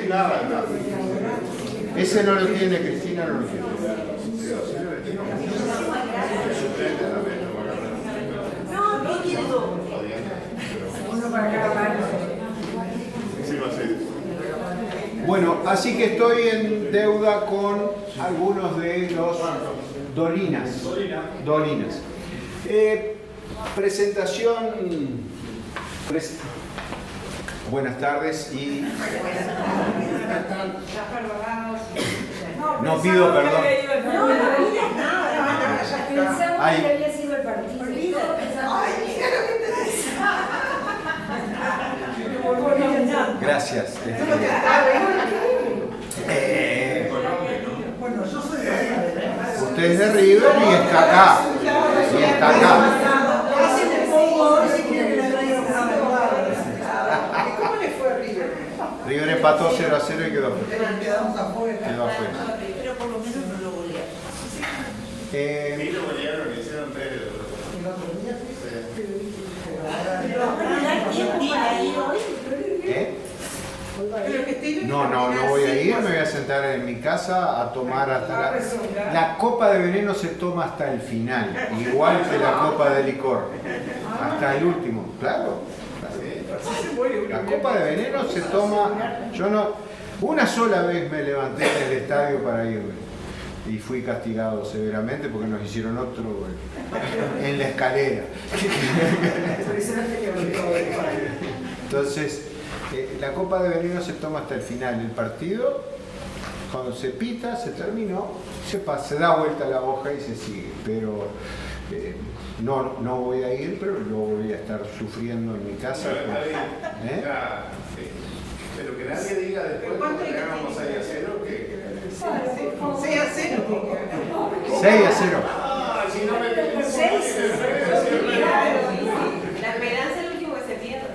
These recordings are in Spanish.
Nada. Ese no lo tiene, Cristina no lo tiene. No quiero. Uno para cada mano. Bueno, así que estoy en deuda con algunos de los Dolinas. Presentación. Buenas tardes y. No pido perdón. Pensaba que había sido el partido. Gracias. Usted es de River y está acá. ¿Cómo le fue a River? River empató 0-0 y quedó afuera. Pero por lo menos no lo golearon. Sí, lo golearon, le hicieron 3 de los. ¿Quién tiene ahí hoy? No voy a ir, me voy a sentar en mi casa a tomar hasta la copa de veneno se toma hasta el final, igual que la copa de licor, hasta el último, claro. La copa de veneno se toma, una sola vez me levanté del estadio para irme y fui castigado severamente porque nos hicieron otro gol en la escalera. Entonces, la copa de veneno se toma hasta el final del partido. Cuando se pita, se terminó, se da vuelta la hoja y se sigue. Pero no voy a ir, pero lo voy a estar sufriendo en mi casa. Pero que nadie diga después cuando hagamos 6-0 que. 6-0. 6-0. Si no me 6. La esperanza es el último que se pierde.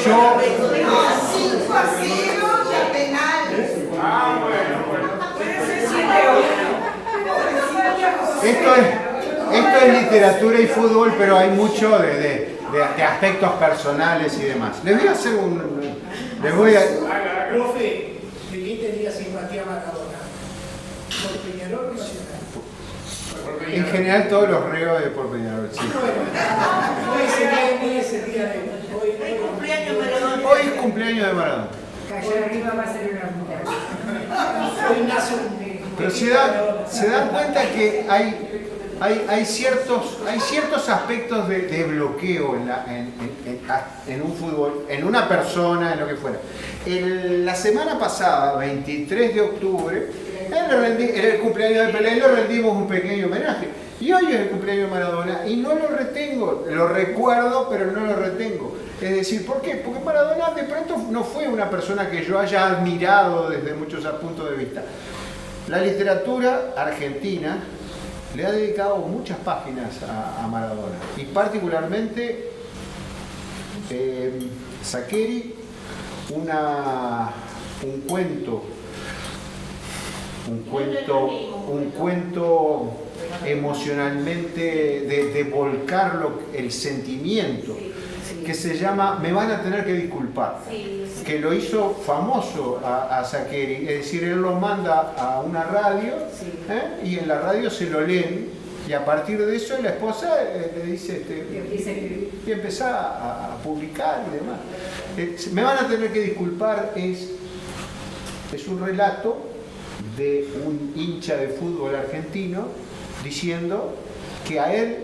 Yo, 5-0 ya penales. esto es literatura y fútbol, pero hay mucho de aspectos personales y demás. Les voy a hacer Profe, ¿de quién tenía simpatía Maradona? ¿Por Peñarol o Nacional? En general todos los reos de por Peñarol, sí. Hoy es el día de Hoy es cumpleaños de Maradona. Allá arriba va a ser una mitad. Hoy nace un. Pero se dan cuenta que hay ciertos aspectos de bloqueo en un fútbol, en una persona, en lo que fuera. La semana pasada, 23 de octubre, era el cumpleaños de Pelé, le rendimos un pequeño homenaje. Y hoy es el cumpleaños de Maradona y no lo retengo, lo recuerdo pero no lo retengo. Es decir, ¿por qué? Porque Maradona de pronto no fue una persona que yo haya admirado desde muchos puntos de vista. La literatura argentina le ha dedicado muchas páginas a Maradona y particularmente Saccheri un cuento emocionalmente de volcar el sentimiento que se llama Me van a tener que disculpar, que lo hizo famoso a Saccheri, es decir, él lo manda a una radio y en la radio se lo leen y a partir de eso la esposa le dice y empieza a publicar y demás. Me van a tener que disculpar es un relato de un hincha de fútbol argentino diciendo que a él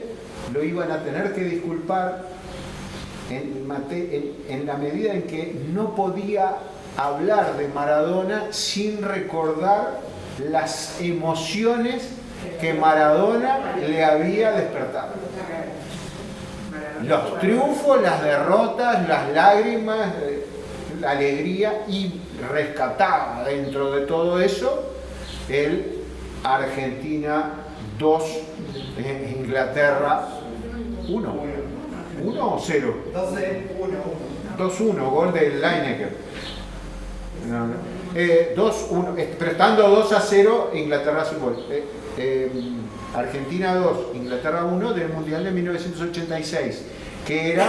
lo iban a tener que disculpar en la medida en que no podía hablar de Maradona sin recordar las emociones que Maradona le había despertado. Los triunfos, las derrotas, las lágrimas, la alegría, y rescataba dentro de todo eso el Argentina 2, Inglaterra 1. ¿1 o 0? 2-1, gol de Lineker. 2-1, prestando 2-0, Inglaterra hace un gol. Argentina 2, Inglaterra 1 del Mundial de 1986. que era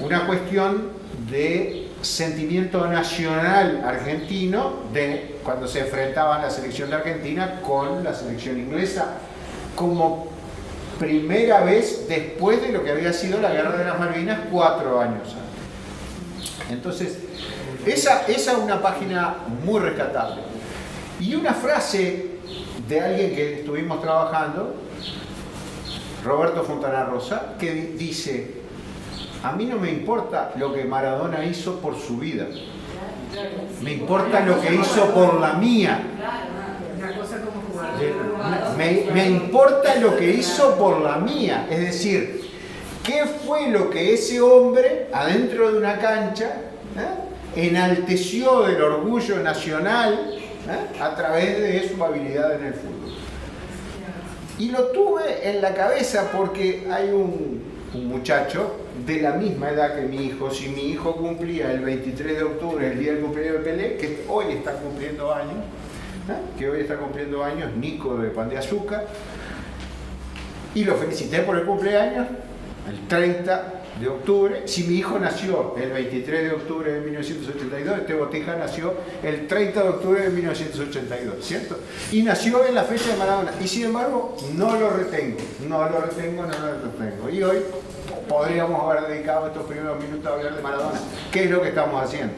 una cuestión de sentimiento nacional argentino de cuando se enfrentaban la selección de Argentina con la selección inglesa, como primera vez después de lo que había sido la Guerra de las Malvinas 4 años antes. Entonces, esa es una página muy rescatable. Y una frase de alguien que estuvimos trabajando, Roberto Fontana Rosa, que dice: a mí no me importa lo que Maradona hizo por su vida, me importa lo que hizo por la mía. Una cosa como jugador. Me importa lo que hizo por la mía. Es decir, ¿qué fue lo que ese hombre adentro de una cancha enalteció del orgullo nacional a través de su habilidad en el fútbol? Y lo tuve en la cabeza porque hay un muchacho de la misma edad que mi hijo. Si mi hijo cumplía el 23 de octubre, el día del cumpleaños de Pelé, que hoy está cumpliendo años, Nico de Pan de Azúcar, y lo felicité por el cumpleaños, el 30 de octubre. Si mi hijo nació el 23 de octubre de 1982, este Botija nació el 30 de octubre de 1982, ¿cierto? Y nació en la fecha de Maradona, y sin embargo no lo retengo. Y hoy podríamos haber dedicado estos primeros minutos a hablar de Maradona. ¿Qué es lo que estamos haciendo?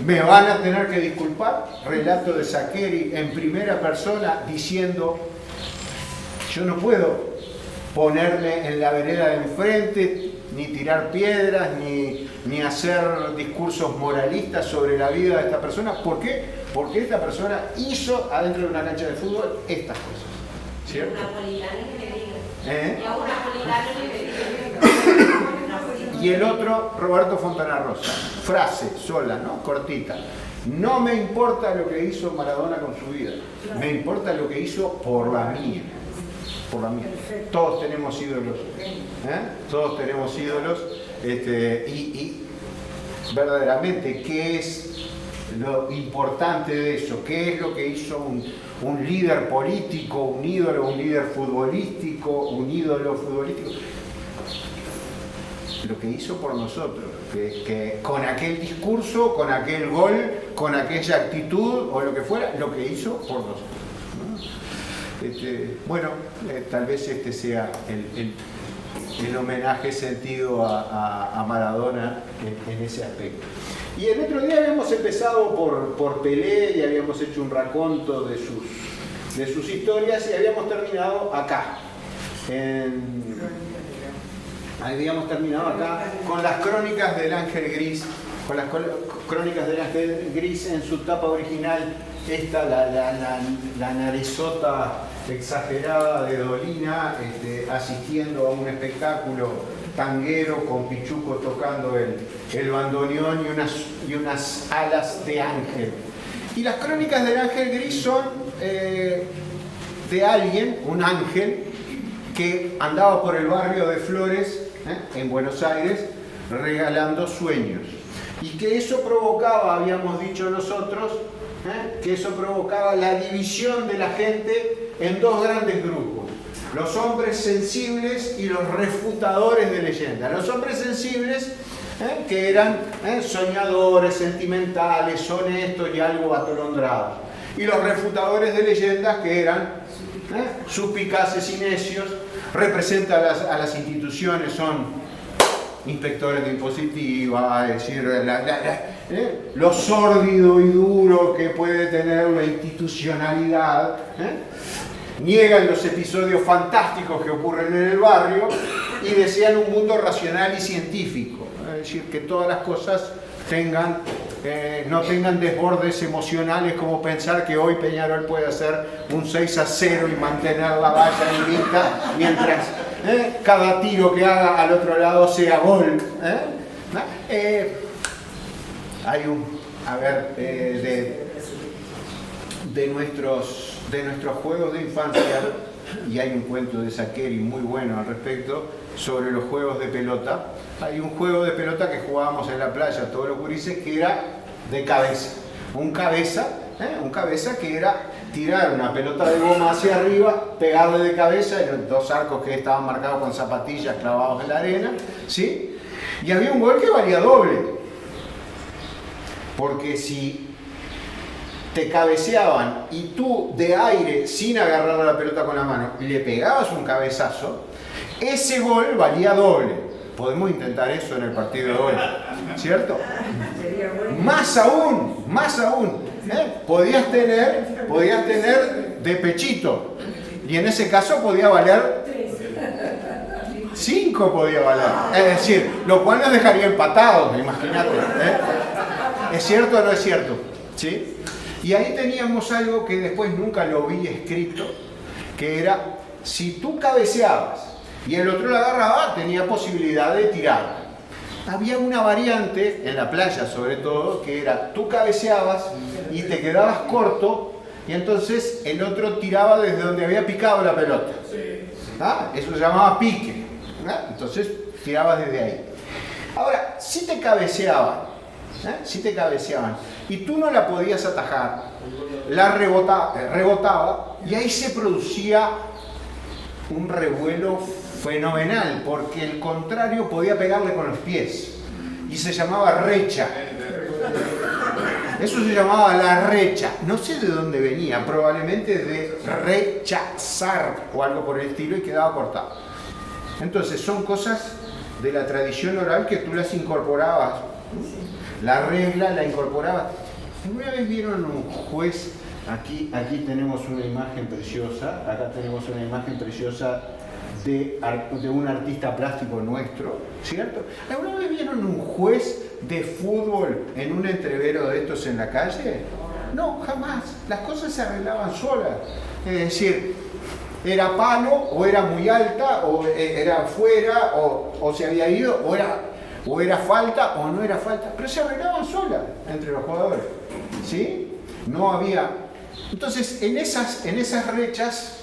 Me van a tener que disculpar, relato de Saccheri en primera persona diciendo: yo no puedo ponerme en la vereda de enfrente, ni tirar piedras, ni hacer discursos moralistas sobre la vida de esta persona. ¿Por qué? Porque esta persona hizo adentro de una cancha de fútbol estas cosas, ¿cierto? Y el otro, Roberto Fontana Rosa, frase sola, ¿no? Cortita: no me importa lo que hizo Maradona con su vida, me importa lo que hizo por la mía. Por la mía. Todos tenemos ídolos, todos tenemos ídolos, y verdaderamente, ¿qué es lo importante de eso? ¿Qué es lo que hizo un líder político, un ídolo, un líder futbolístico, un ídolo futbolístico? Lo que hizo por nosotros, que con aquel discurso, con aquel gol, con aquella actitud o lo que fuera, lo que hizo por nosotros. Bueno, tal vez este sea el homenaje sentido a Maradona en ese aspecto. Y el otro día habíamos empezado por Pelé y habíamos hecho un raconto de sus historias y habíamos terminado acá. Habíamos terminado acá con las crónicas del Ángel Gris, con las crónicas del Ángel Gris en su tapa original. Esta, la narizota exagerada de Dolina, asistiendo a un espectáculo tanguero con Pichuco tocando el bandoneón y unas alas de ángel. Y las crónicas del Ángel Gris son de alguien, un ángel, que andaba por el barrio de Flores, en Buenos Aires, regalando sueños. Y que eso provocaba, habíamos dicho nosotros, que eso provocaba la división de la gente en dos grandes grupos: los hombres sensibles y los refutadores de leyendas. Los hombres sensibles, que eran soñadores, sentimentales, honestos y algo atolondrados, y los refutadores de leyendas, que eran suspicaces y necios, representan a las instituciones, son inspectores de impositiva, es decir, lo sórdido y duro que puede tener la institucionalidad, niegan los episodios fantásticos que ocurren en el barrio y desean un mundo racional y científico, es decir, que todas las cosas no tengan desbordes emocionales, como pensar que hoy Peñarol puede hacer un 6-0 y mantener la valla invicta mientras cada tiro que haga al otro lado sea gol. Hay de nuestros juegos de infancia, y hay un cuento de Saccheri muy bueno al respecto sobre los juegos de pelota. Hay un juego de pelota que jugábamos en la playa todos los gurises, que era de cabeza. Un cabeza que era tirar una pelota de goma hacia arriba, pegarle de cabeza en los dos arcos que estaban marcados con zapatillas clavados en la arena, ¿sí? Y había un gol que valía doble, porque si te cabeceaban y tú de aire, sin agarrar la pelota con la mano, le pegabas un cabezazo, ese gol valía doble. Podemos intentar eso en el partido de hoy, ¿cierto? Sería bueno. Más aún, ¿eh? Podías tener de pechito, y en ese caso podía valer 5, podía valer, es decir, lo cual nos dejaría empatados, imagínate, ¿eh? ¿Es cierto o no es cierto? ¿Sí? Y ahí teníamos algo que después nunca lo vi escrito, que era, si tú cabeceabas y el otro la agarraba, tenía posibilidad de tirar. Había una variante, en la playa sobre todo, que era, tú cabeceabas y te quedabas corto, y entonces el otro tiraba desde donde había picado la pelota. ¿Ah? Eso se llamaba pique. ¿Ah? Entonces tirabas desde ahí. Ahora, si te cabeceaban, y tú no la podías atajar, la rebotaba, y ahí se producía un revuelo fenomenal, porque el contrario podía pegarle con los pies, y se llamaba recha. Eso se llamaba la recha. No sé de dónde venía, probablemente de rechazar o algo por el estilo, y quedaba cortado. Entonces son cosas de la tradición oral que tú las incorporabas. La regla la incorporabas. ¿Alguna vez vieron un juez? Aquí tenemos una imagen preciosa. Acá tenemos una imagen preciosa de un artista plástico nuestro, ¿cierto? ¿Alguna vez vieron un juez de fútbol en un entrevero de estos en la calle? No, jamás. Las cosas se arreglaban solas. Es decir, era palo, o era muy alta, o era fuera, o se había ido, o era falta, o no era falta. Pero se arreglaban solas entre los jugadores, ¿sí? No había... Entonces, en esas rechas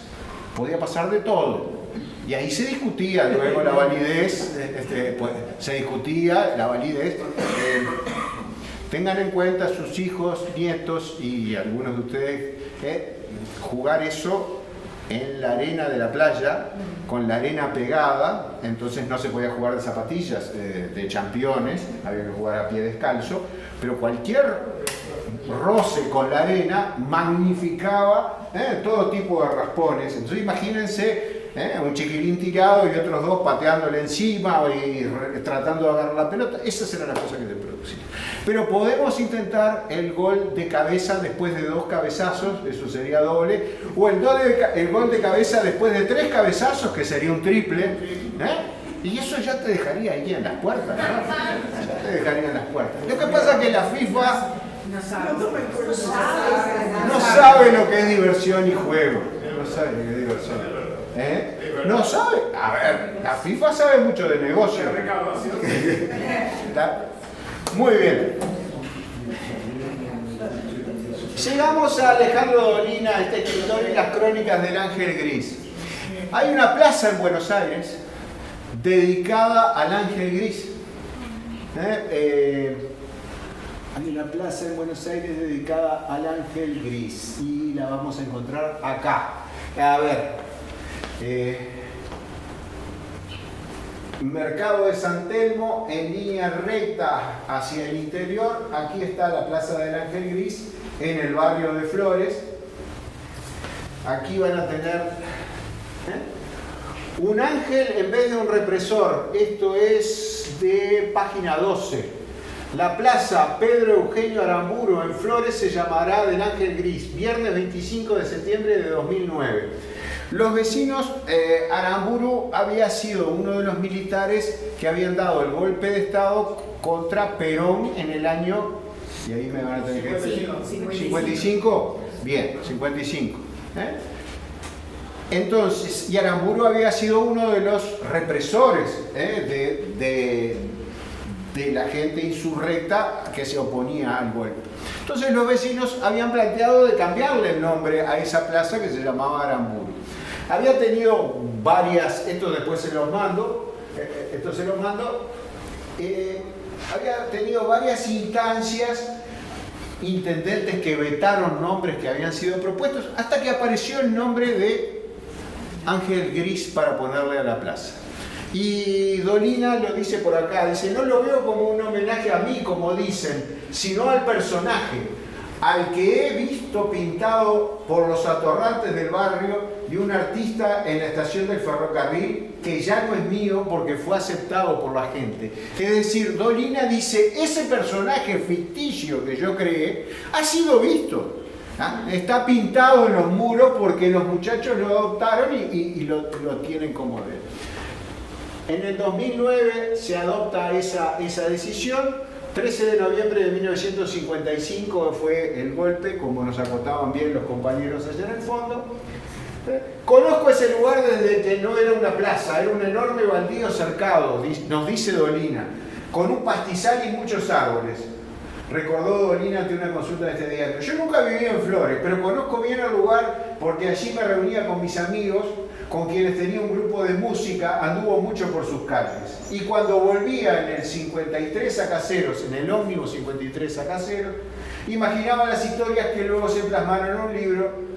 podía pasar de todo. Y ahí se discutía luego la validez, se discutía la validez. Tengan en cuenta sus hijos, nietos y algunos de ustedes, jugar eso en la arena de la playa, con la arena pegada. Entonces no se podía jugar de zapatillas, de championes, había que jugar a pie descalzo, pero cualquier roce con la arena magnificaba todo tipo de raspones. Entonces imagínense un chiquilín tirado y otros dos pateándole encima y tratando de agarrar la pelota. Esas eran las cosas que se producían. Pero podemos intentar el gol de cabeza después de 2 cabezazos, eso sería doble, o el gol de cabeza después de 3 cabezazos, que sería un triple, y eso ya te dejaría ahí en las puertas, ¿no? Ya te dejaría en las puertas. Lo que pasa es que la FIFA no sabe lo que es diversión y juego. No sabe lo que es diversión. No sabe. A ver, la FIFA sabe mucho de negocio. Muy bien. Llegamos a Alejandro Dolina, este escritor, y las crónicas del Ángel Gris. Hay una plaza en Buenos Aires dedicada al Ángel Gris. Hay una plaza en Buenos Aires dedicada al Ángel Gris y la vamos a encontrar acá. A ver. Mercado de San Telmo, en línea recta hacia el interior. Aquí está la Plaza del Ángel Gris, en el barrio de Flores. Aquí van a tener un ángel en vez de un represor. Esto es de página 12. La Plaza Pedro Eugenio Aramburu en Flores se llamará del Ángel Gris, viernes 25 de septiembre de 2009. Los vecinos, Aramburu había sido uno de los militares que habían dado el golpe de Estado contra Perón en el año, y ahí me van a tener que decir, 55, bien, 55. Entonces, y Aramburu había sido uno de los represores de la gente insurrecta que se oponía al golpe. Entonces los vecinos habían planteado de cambiarle el nombre a esa plaza que se llamaba Aramburu. Había tenido varias, esto después se los mando, había tenido varias instancias intendentes que vetaron nombres que habían sido propuestos, hasta que apareció el nombre de Ángel Gris para ponerle a la plaza. Y Dolina lo dice por acá, dice, no lo veo como un homenaje a mí, como dicen, sino al personaje, al que he visto pintado por los atorrantes del barrio de un artista en la estación del ferrocarril que ya no es mío porque fue aceptado por la gente. Es decir, Dolina dice, ese personaje ficticio que yo creé ha sido visto. ¿Ah? Está pintado en los muros porque los muchachos lo adoptaron y lo tienen como de él. En el 2009 se adopta esa decisión. 13 de noviembre de 1955 fue el golpe, como nos acotaban bien los compañeros allá en el fondo. Conozco ese lugar desde que no era una plaza, era un enorme baldío cercado, nos dice Dolina, con un pastizal y muchos árboles. Recordó Dolina ante una consulta de este diario. Yo nunca viví en Flores, pero conozco bien el lugar porque allí me reunía con mis amigos, con quienes tenía un grupo de música, anduvo mucho por sus calles. Y cuando volvía en el 53 a Caseros, en el ómnibus 53 a Caseros, imaginaba las historias que luego se plasmaron en un libro.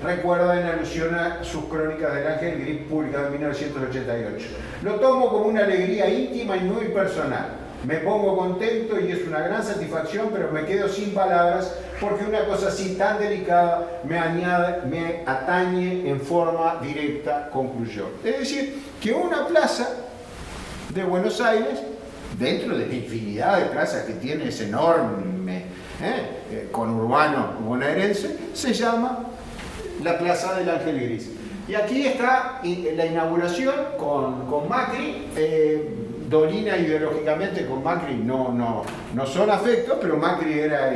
Recuerda en alusión a sus crónicas del Ángel Gris, publicado en 1988. Lo tomo como una alegría íntima y muy personal. Me pongo contento y es una gran satisfacción, pero me quedo sin palabras porque una cosa así tan delicada me atañe en forma directa, concluyó. Es decir, que una plaza de Buenos Aires, dentro de la infinidad de plazas que tiene ese enorme conurbano bonaerense, se llama la Plaza del Ángel Gris. Y aquí está la inauguración con Macri. Dolina ideológicamente con Macri no son afectos, pero Macri era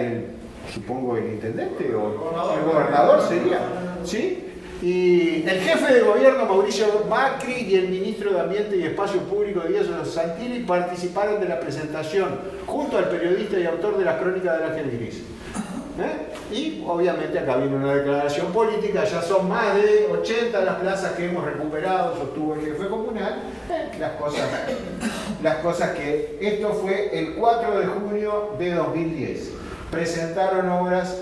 supongo el intendente o el gobernador sería, ¿sí? Y el jefe de gobierno Mauricio Macri y el ministro de Ambiente y Espacio Público Díaz Santilli participaron de la presentación junto al periodista y autor de las crónicas del Ángel Gris. Y obviamente acá viene una declaración política, ya son más de 80 las plazas que hemos recuperado, sostuvo el jefe comunal, las cosas que... Esto fue el 4 de junio de 2010, presentaron obras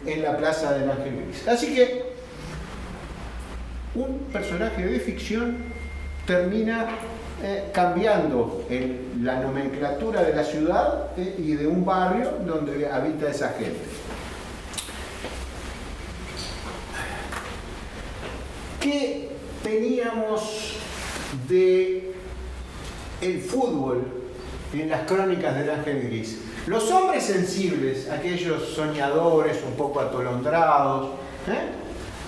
en la Plaza del Ángel Gris. Así que un personaje de ficción termina cambiando la nomenclatura de la ciudad y de un barrio donde habita esa gente. ¿Qué teníamos de el fútbol en las crónicas del Ángel Gris? Los hombres sensibles, aquellos soñadores un poco atolondrados,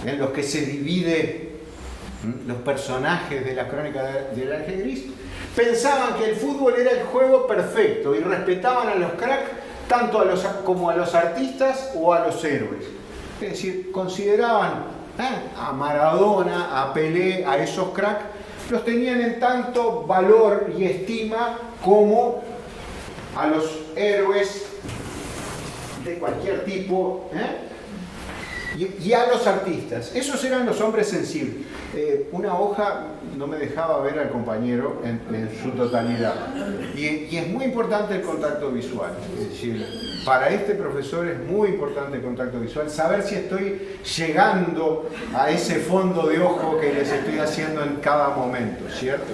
en los que se divide los personajes de la crónica del Ángel Gris, pensaban que el fútbol era el juego perfecto y respetaban a los cracks tanto como a los artistas o a los héroes. Es decir, consideraban a Maradona, a Pelé, a esos cracks, los tenían en tanto valor y estima como a los héroes de cualquier tipo, y a los artistas. Esos eran los hombres sensibles. Una hoja no me dejaba ver al compañero en su totalidad. Y es muy importante el contacto visual. Es decir, para este profesor es muy importante el contacto visual, saber si estoy llegando a ese fondo de ojo que les estoy haciendo en cada momento, ¿cierto?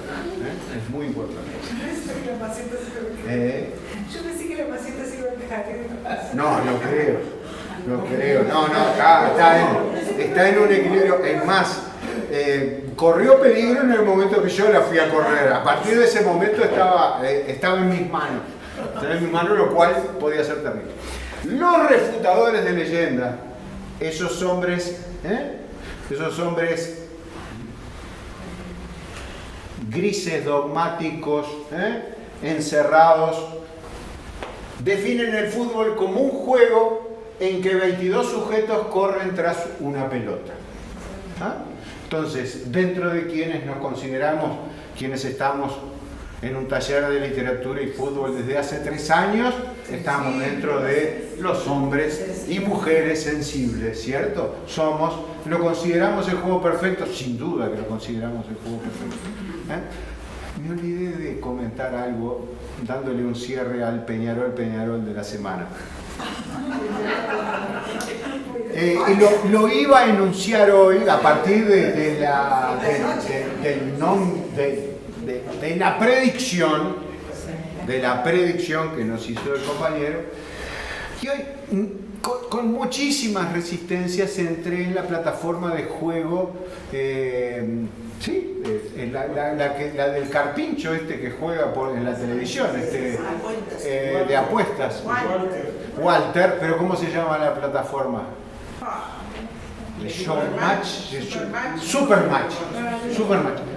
Es muy importante. Yo pensé que la maceta se iba a dejar. No creo. No, acá está en un equilibrio. Es más, corrió peligro en el momento que yo la fui a correr. A partir de ese momento estaba en mis manos. Lo cual podía ser terrible. Los refutadores de leyenda, esos hombres grises, dogmáticos, encerrados, definen el fútbol como un juego en que 22 sujetos corren tras una pelota. Entonces, dentro de quienes nos consideramos, quienes estamos en un taller de literatura y fútbol desde hace 3 años, estamos dentro de los hombres y mujeres sensibles, ¿cierto? ¿Lo consideramos el juego perfecto? Sin duda que lo consideramos el juego perfecto. Me olvidé de comentar algo dándole un cierre al Peñarol de la semana. Y lo iba a enunciar hoy a partir de la predicción que nos hizo el compañero. Y hoy, con muchísimas resistencias, entré en la plataforma de juego, la del carpincho que juega en la televisión, de apuestas. Walter, pero ¿cómo se llama la plataforma? Supermatch,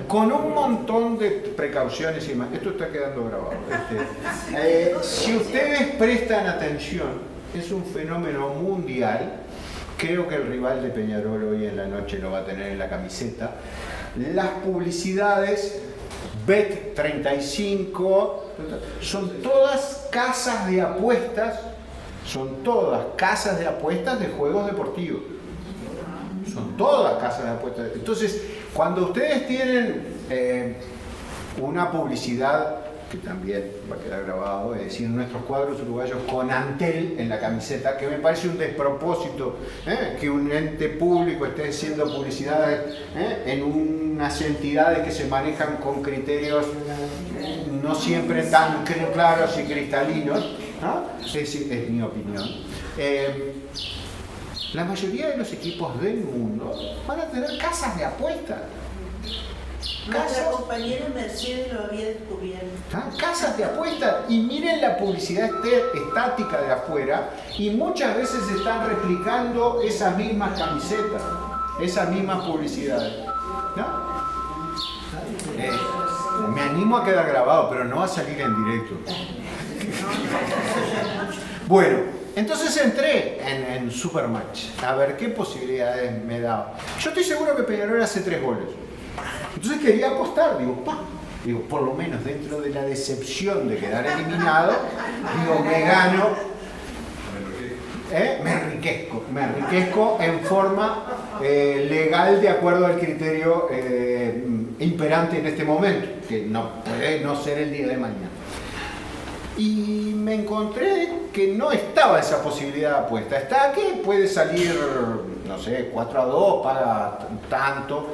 con un montón de precauciones y más. Esto está quedando grabado. Si ustedes prestan atención, es un fenómeno mundial. Creo que el rival de Peñarol hoy en la noche lo va a tener en la camiseta. Las publicidades Bet35 son todas casas de apuestas. Son todas casas de apuestas de juegos deportivos. Son todas casas de apuestas. Entonces, cuando ustedes tienen una publicidad, que también va a quedar grabado, es decir, nuestros cuadros uruguayos con Antel en la camiseta, que me parece un despropósito que un ente público esté haciendo publicidad en unas entidades que se manejan con criterios no siempre tan claros y cristalinos, ¿no? Es mi opinión. La mayoría de los equipos del mundo van a tener casas de apuestas. Nuestra compañera Mercedes lo había descubierto. Casas de apuestas, y miren la publicidad estática de afuera, y muchas veces están replicando esas mismas camisetas, esas mismas publicidades, ¿no? Me animo a quedar grabado, pero no va a salir en directo. Bueno, entonces entré en Supermatch a ver qué posibilidades me daba. Yo estoy seguro que Peñarol hace 3 goles. Entonces quería apostar, digo, por lo menos dentro de la decepción de quedar eliminado, me gano, me enriquezco en forma legal de acuerdo al criterio imperante en este momento, que no puede no ser el día de mañana. Y me encontré que no estaba esa posibilidad de apuesta. Está que puede salir, no sé, 4-2, paga tanto.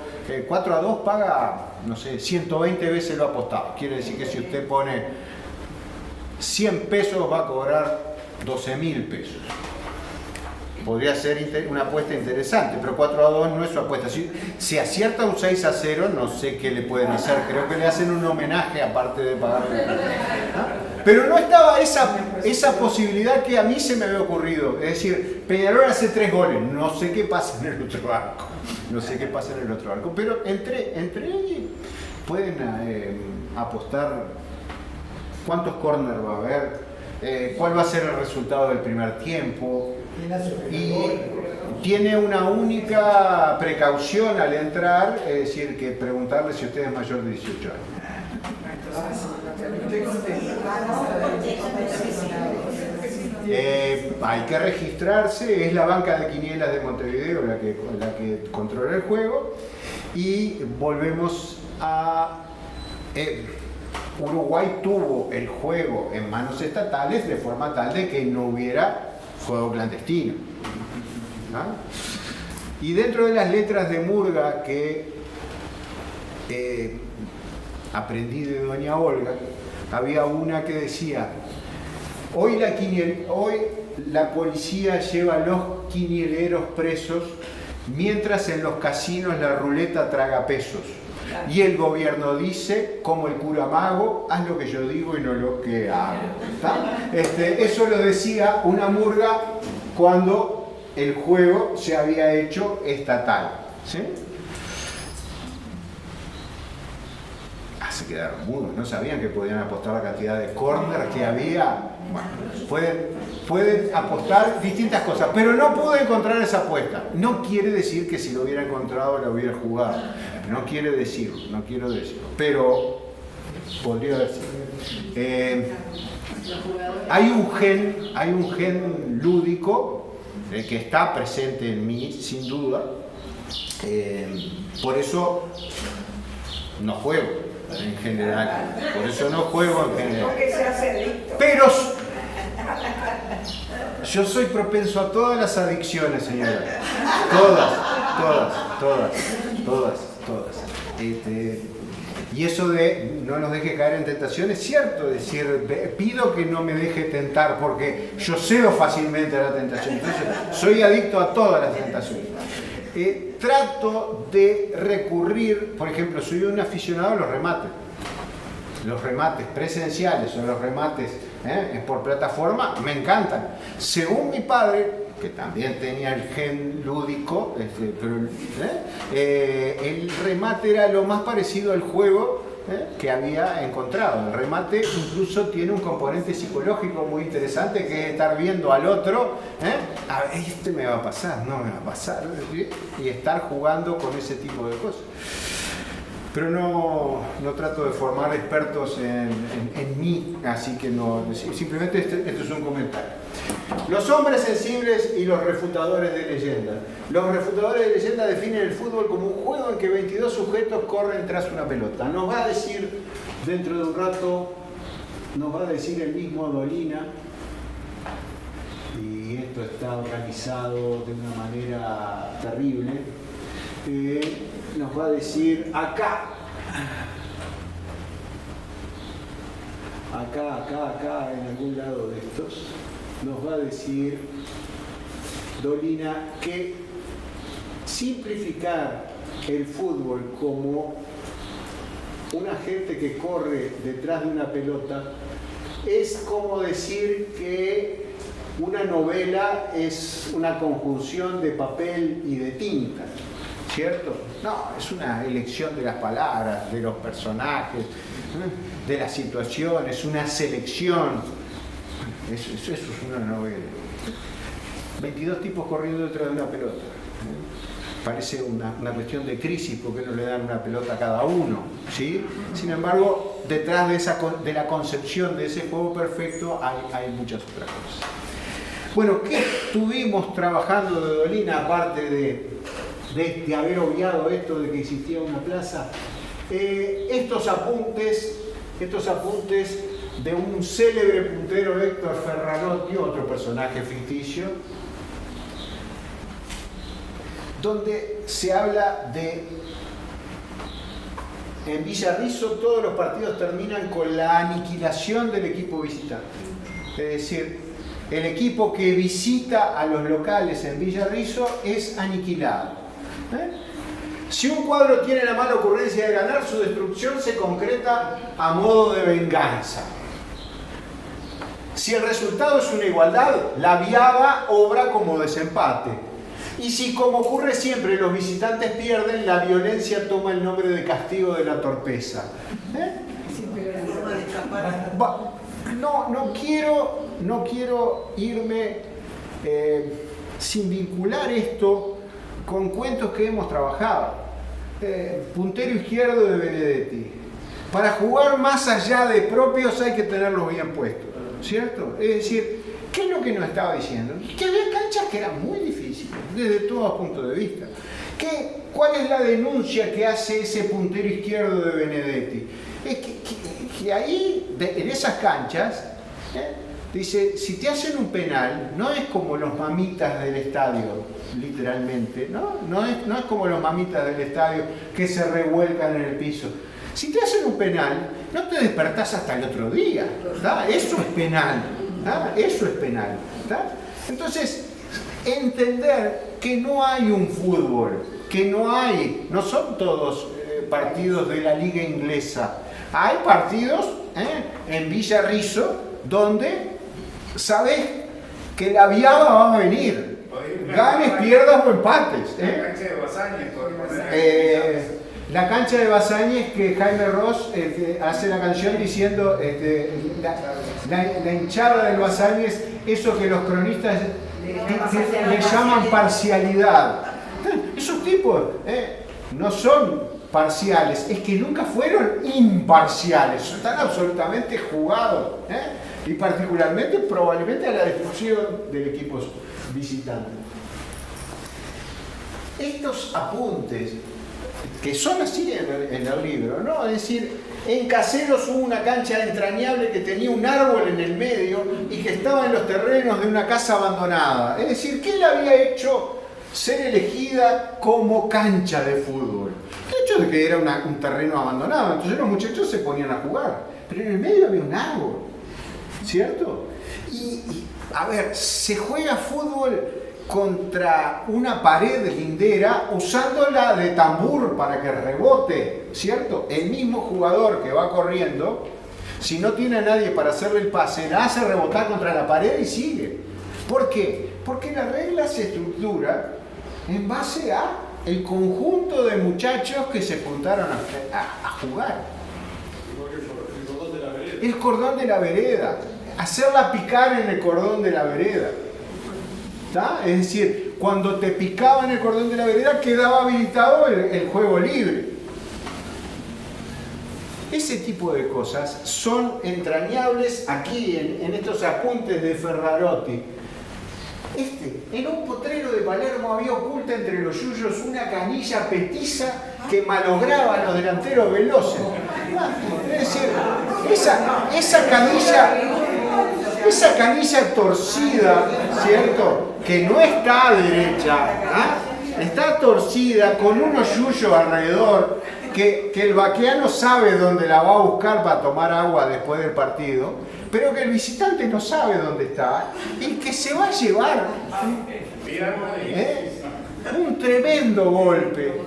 4-2 paga, no sé, 120 veces lo apostado. Quiere decir que si usted pone 100 pesos va a cobrar 12.000 pesos. Podría ser una apuesta interesante, pero 4-2 no es su apuesta. Si acierta un 6-0, no sé qué le pueden hacer. Creo que le hacen un homenaje aparte de pagar. Pero no estaba esa posibilidad que a mí se me había ocurrido. Es decir, Peñarol hace 3 goles. No sé qué pasa en el otro arco. Pero entre ellos pueden apostar cuántos corners va a haber, cuál va a ser el resultado del primer tiempo. Y tiene una única precaución al entrar, es decir, que preguntarle si usted es mayor de 18 años. Hay que registrarse, es la banca de quinielas de Montevideo la que controla el juego, y volvemos a... Uruguay tuvo el juego en manos estatales de forma tal de que no hubiera fuego clandestino. ¿Ah? Y dentro de las letras de murga que aprendí de doña Olga, había una que decía: hoy la policía lleva a los quinieleros presos, mientras en los casinos la ruleta traga pesos. Y el gobierno dice, como el cura mago, haz lo que yo digo y no lo que hago. Eso lo decía una murga cuando el juego se había hecho estatal. ¿Sí? Se quedaron mudos, no sabían que podían apostar la cantidad de córner que había. Bueno, pueden apostar distintas cosas, pero no pude encontrar esa apuesta. No quiere decir que si lo hubiera encontrado la hubiera jugado. No quiero decirlo, pero podría decir. Hay un gen lúdico que está presente en mí, sin duda. Por eso no juego en general. Pero Yo soy propenso a todas las adicciones, señora. Todas. Y eso de no nos deje caer en tentación es cierto, es decir, pido que no me deje tentar porque yo cedo fácilmente a la tentación. Entonces, soy adicto a todas las tentaciones. Trato de recurrir, por ejemplo, soy un aficionado a los remates presenciales o los remates por plataforma, me encantan. Según mi padre, que también tenía el gen lúdico, el remate era lo más parecido al juego que había encontrado. El remate incluso tiene un componente psicológico muy interesante, que es estar viendo al otro, a ver, este me va a pasar, no me va a pasar, y estar jugando con ese tipo de cosas. Pero no trato de formar expertos en mí, así que no, simplemente esto es un comentario. Los hombres sensibles y los refutadores de leyenda. Los refutadores de leyenda definen el fútbol como un juego en que 22 sujetos corren tras una pelota. Nos va a decir dentro de un rato, nos va a decir el mismo Dolina, y esto está organizado de una manera terrible, nos va a decir acá, en algún lado de estos, nos va a decir Dolina que simplificar el fútbol como una gente que corre detrás de una pelota es como decir que una novela es una conjunción de papel y de tinta, ¿cierto? No, es una elección de las palabras, de los personajes, de las situaciones, una selección. Eso es una novela. 22 tipos corriendo detrás de una pelota. Parece una cuestión de crisis porque no le dan una pelota a cada uno, ¿sí? Sin embargo, detrás de la concepción de ese juego perfecto hay muchas otras cosas. Bueno, ¿qué estuvimos trabajando de Dolina aparte de haber obviado esto de que existía una plaza? Estos apuntes de un célebre puntero, Héctor Ferrarotti, otro personaje ficticio, donde se habla de, en Villarrizo todos los partidos terminan con la aniquilación del equipo visitante. Es decir, el equipo que visita a los locales en Villarrizo es aniquilado. Si un cuadro tiene la mala ocurrencia de ganar, su destrucción se concreta a modo de venganza. Si el resultado es una igualdad, la viada obra como desempate. Y si, como ocurre siempre, los visitantes pierden, la violencia toma el nombre de castigo de la torpeza. No quiero irme sin vincular esto con cuentos que hemos trabajado. Puntero izquierdo de Benedetti. Para jugar más allá de propios hay que tenerlos bien puestos, ¿cierto? Es decir, ¿qué es lo que nos estaba diciendo? Que había canchas que eran muy difíciles, desde todos puntos de vista. ¿Cuál es la denuncia que hace ese puntero izquierdo de Benedetti? Es que ahí, en esas canchas, dice, si te hacen un penal, no es como los mamitas del estadio, literalmente, no es como los mamitas del estadio que se revuelcan en el piso. Si te hacen un penal, no te despertás hasta el otro día, ¿tá? Eso es penal, ¿tá? Eso es penal, ¿tá? Entonces, entender que no hay un fútbol, que no son todos partidos de la liga inglesa, hay partidos en Villarrizo donde sabes que la viada va a venir, ganes, pierdas o empates. La cancha de Basáñez. La cancha de Basáñez, que Jaime Ross hace la canción diciendo la hinchada del Basáñez, eso que los cronistas le llaman parcialidad. Esos tipos no son parciales, es que nunca fueron imparciales, están absolutamente jugados, y particularmente probablemente a la destrucción del equipo visitante. Estos apuntes que son así en el libro, ¿no? Es decir, en Caseros hubo una cancha entrañable que tenía un árbol en el medio y que estaba en los terrenos de una casa abandonada. Es decir, ¿qué le había hecho ser elegida como cancha de fútbol? El hecho de que era un terreno abandonado, entonces los muchachos se ponían a jugar, pero en el medio había un árbol, ¿cierto? Y a ver, se juega fútbol contra una pared lindera usándola de tambor para que rebote, ¿cierto? El mismo jugador que va corriendo, si no tiene a nadie para hacerle el pase, la hace rebotar contra la pared y sigue. ¿Por qué? Porque la regla se estructura en base a el conjunto de muchachos que se juntaron a jugar. El cordón de la vereda. Hacerla picar en el cordón de la vereda. ¿Está? Es decir, cuando te picaba en el cordón de la vereda quedaba habilitado el juego libre. Ese tipo de cosas son entrañables aquí en estos apuntes de Ferrarotti. En un potrero de Palermo había oculta entre los yuyos una canilla petiza que malograba a los delanteros veloces. Es decir, esa canilla torcida, ¿cierto? Que no está derecha, está torcida con unos yuyos alrededor, que el vaqueano sabe dónde la va a buscar para tomar agua después del partido, pero que el visitante no sabe dónde está y que se va a llevar un tremendo golpe.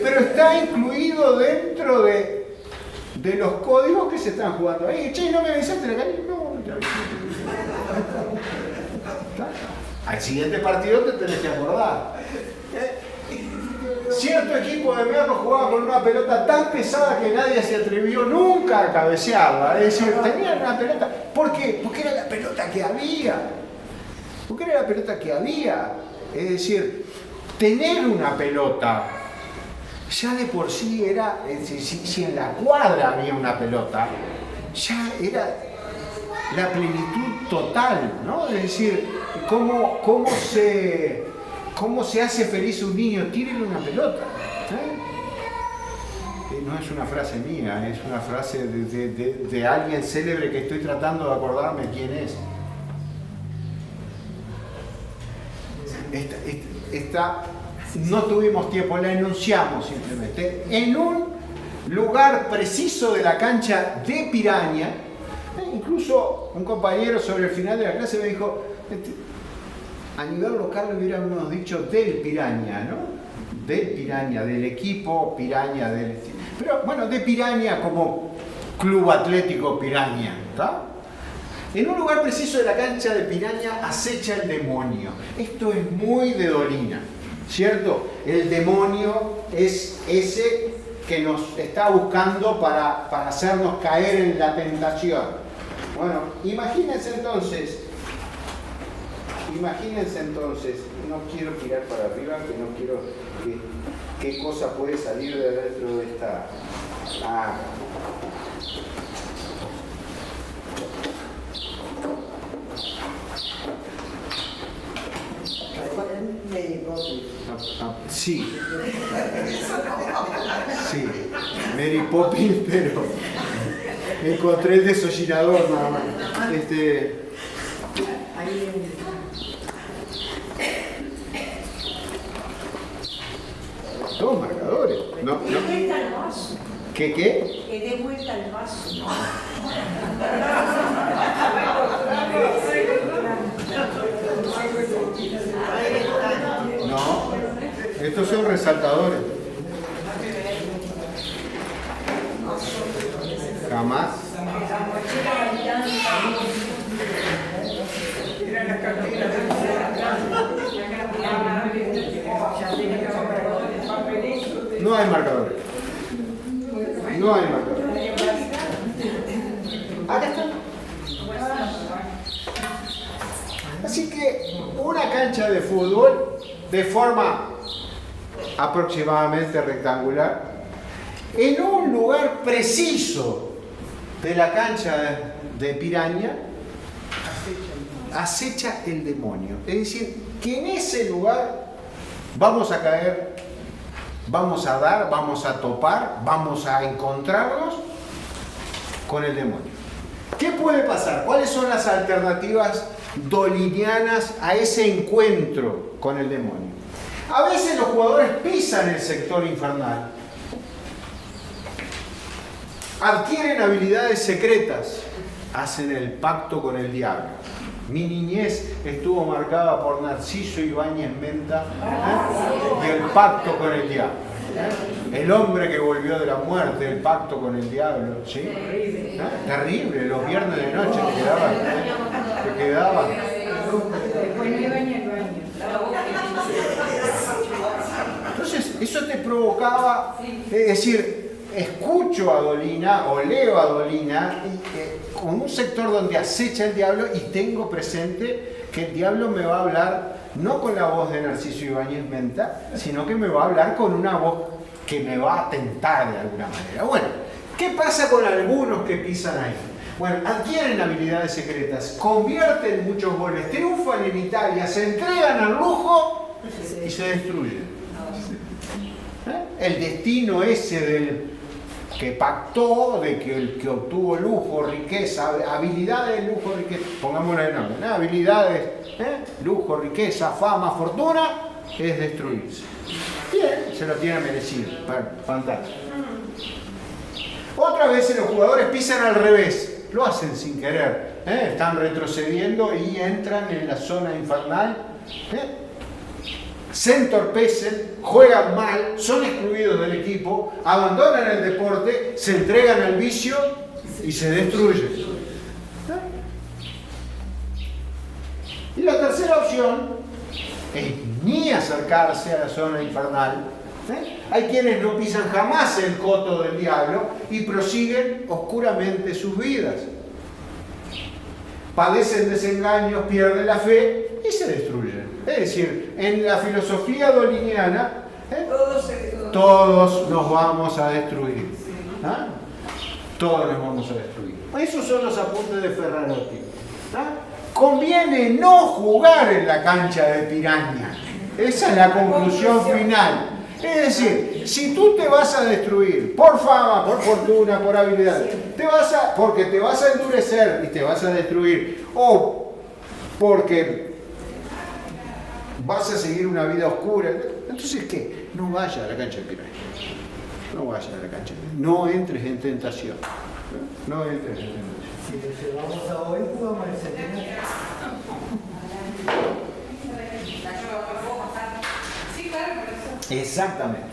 Pero está incluido dentro de los códigos que se están jugando ahí. Che, ¿no me avisaste la canilla? No, no te avisé. Al siguiente partido te tenés que acordar. Cierto equipo de Merlo jugaba con una pelota tan pesada que nadie se atrevió nunca a cabecearla. Es decir, tenían una pelota. ¿Por qué? Porque era la pelota que había. Porque era la pelota que había. Es decir, tener una pelota ya de por sí era, si en la cuadra había una pelota, ya era la plenitud total, ¿no? Es decir, cómo se hace feliz un niño, tírenle una pelota. No es una frase mía, es una frase de alguien célebre que estoy tratando de acordarme quién es. No tuvimos tiempo, la enunciamos simplemente. En un lugar preciso de la cancha de Piraña, incluso un compañero sobre el final de la clase me dijo, a nivel local hubiéramos dicho del Piraña, ¿no? Del Piraña, del equipo Piraña, pero bueno, de Piraña como Club Atlético Piraña, ¿está? En un lugar preciso de la cancha de Piraña acecha el demonio. Esto es muy de Dolina, ¿cierto? El demonio es ese que nos está buscando para hacernos caer en la tentación. Bueno, imagínense entonces, no quiero tirar para arriba, que no quiero qué cosa puede salir de dentro de esta... Sí. Sí, Mary Poppins, pero encontré el desollinador nada más. Todos marcadores. No. Que dé vuelta al vaso. ¿Qué? Que dé vuelta al vaso. No, estos son resaltadores. Jamás. No hay marcadores. No hay marcadores. Acá está. Así que una cancha de fútbol de forma aproximadamente rectangular, en un lugar preciso de la cancha de Piraña, acecha el demonio. Es decir, que en ese lugar vamos a caer vamos a dar, vamos a topar, vamos a encontrarnos con el demonio. ¿Qué puede pasar? ¿Cuáles son las alternativas dolinianas a ese encuentro con el demonio? A veces los jugadores pisan el sector infernal, adquieren habilidades secretas, hacen el pacto con el diablo. Mi niñez estuvo marcada por Narciso Ibáñez Menta y el pacto con el diablo. El hombre que volvió de la muerte, el pacto con el diablo. ¿Sí? Terrible, los viernes de noche te quedaban. Después no iba ni al baño. Entonces, eso te provocaba, es decir, escucho a Dolina o leo a Dolina con un sector donde acecha el diablo y tengo presente que el diablo me va a hablar no con la voz de Narciso Ibáñez Menta, sino que me va a hablar con una voz que me va a tentar de alguna manera. Bueno, ¿qué pasa con algunos que pisan ahí? Bueno, adquieren habilidades secretas, convierten muchos goles, triunfan en Italia, se entregan al lujo y se destruyen. El destino ese del que pactó, de que el que obtuvo lujo, riqueza, habilidades, lujo, riqueza, pongámoslo en orden, ¿no? Habilidades, lujo, riqueza, fama, fortuna, es destruirse. Bien, se lo tiene merecido, fantástico. Otras veces los jugadores pisan al revés, lo hacen sin querer, están retrocediendo y entran en la zona infernal, se entorpecen, juegan mal, son excluidos del equipo, abandonan el deporte, se entregan al vicio y se destruyen. Y la tercera opción es ni acercarse a la zona infernal. Hay quienes no pisan jamás el coto del diablo y prosiguen oscuramente sus vidas. Padecen desengaños, pierden la fe y se destruyen. Es decir, en la filosofía doliniana, todos nos vamos a destruir. Todos nos vamos a destruir. Esos son los apuntes de Ferrarotti. Conviene no jugar en la cancha de Piraña. Esa es la conclusión final. Es decir, si tú te vas a destruir por fama, por fortuna, por habilidad, porque te vas a endurecer y te vas a destruir, o porque vas a seguir una vida oscura, entonces ¿qué? No vayas a la cancha de Piraña. No vayas a la cancha de Piraña. No entres en tentación. No entres en tentación. Si vamos a hoy, jugamos el centenario. Exactamente.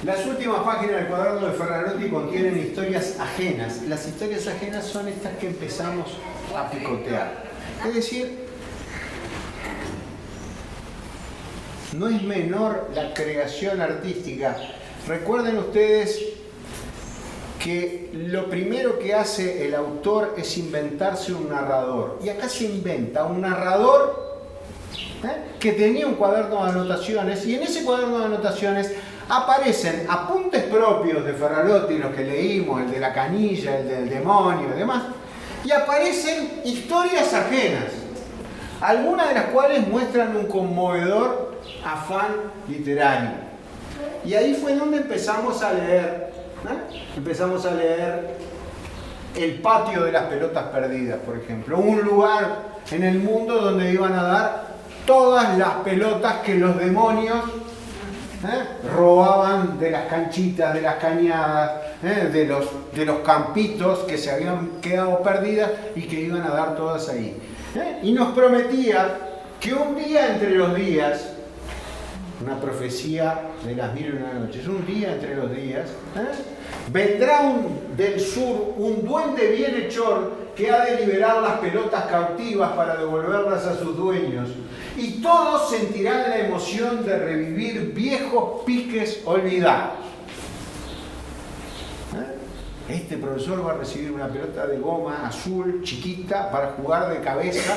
Las últimas páginas del cuaderno de Ferrarotti contienen historias ajenas. Las historias ajenas son estas que empezamos a picotear. Es decir, no es menor la creación artística. Recuerden ustedes que lo primero que hace el autor es inventarse un narrador. Y acá se inventa un narrador que tenía un cuaderno de anotaciones, y en ese cuaderno de anotaciones aparecen apuntes propios de Ferrarotti, los que leímos, el de la canilla, el del demonio y demás, y aparecen historias ajenas, algunas de las cuales muestran un conmovedor afán literario. Y ahí fue donde empezamos a leer, empezamos a leer El patio de las pelotas perdidas, por ejemplo, un lugar en el mundo donde iban a dar todas las pelotas que los demonios robaban de las canchitas, de las cañadas, de los campitos que se habían quedado perdidas y que iban a dar todas ahí. Y nos prometía que un día entre los días, una profecía de las 1001 noches, un día entre los días, vendrá del sur un duende bienhechor que ha de liberar las pelotas cautivas para devolverlas a sus dueños. Y todos sentirán la emoción de revivir viejos piques olvidados. Este profesor va a recibir una pelota de goma azul chiquita para jugar de cabeza.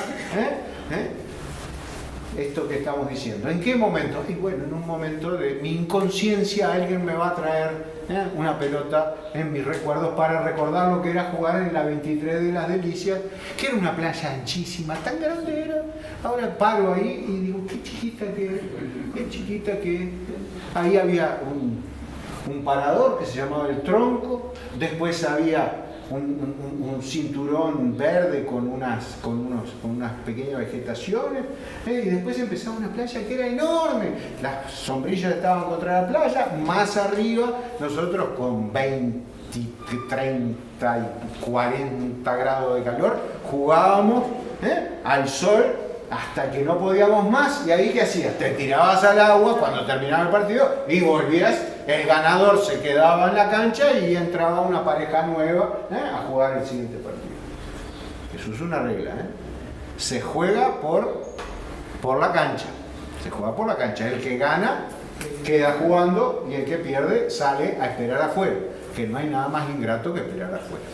esto que estamos diciendo. ¿En qué momento? Y bueno, en un momento de mi inconsciencia alguien me va a traer una pelota en mis recuerdos para recordar lo que era jugar en la 23 de las Delicias, que era una playa anchísima, tan grande era. Ahora paro ahí y digo, qué chiquita que... Ahí había un parador que se llamaba El Tronco, después había un cinturón verde con unas pequeñas vegetaciones, y después empezaba una playa que era enorme, las sombrillas estaban contra la playa, más arriba nosotros con 20, 30 y 40 grados de calor jugábamos al sol hasta que no podíamos más. Y ahí ¿qué hacías? Te tirabas al agua cuando terminaba el partido y volvías. El ganador se quedaba en la cancha y entraba una pareja nueva a jugar el siguiente partido. Eso es una regla. Se juega por la cancha. Se juega por la cancha. El que gana queda jugando y el que pierde sale a esperar afuera. Que no hay nada más ingrato que esperar afuera.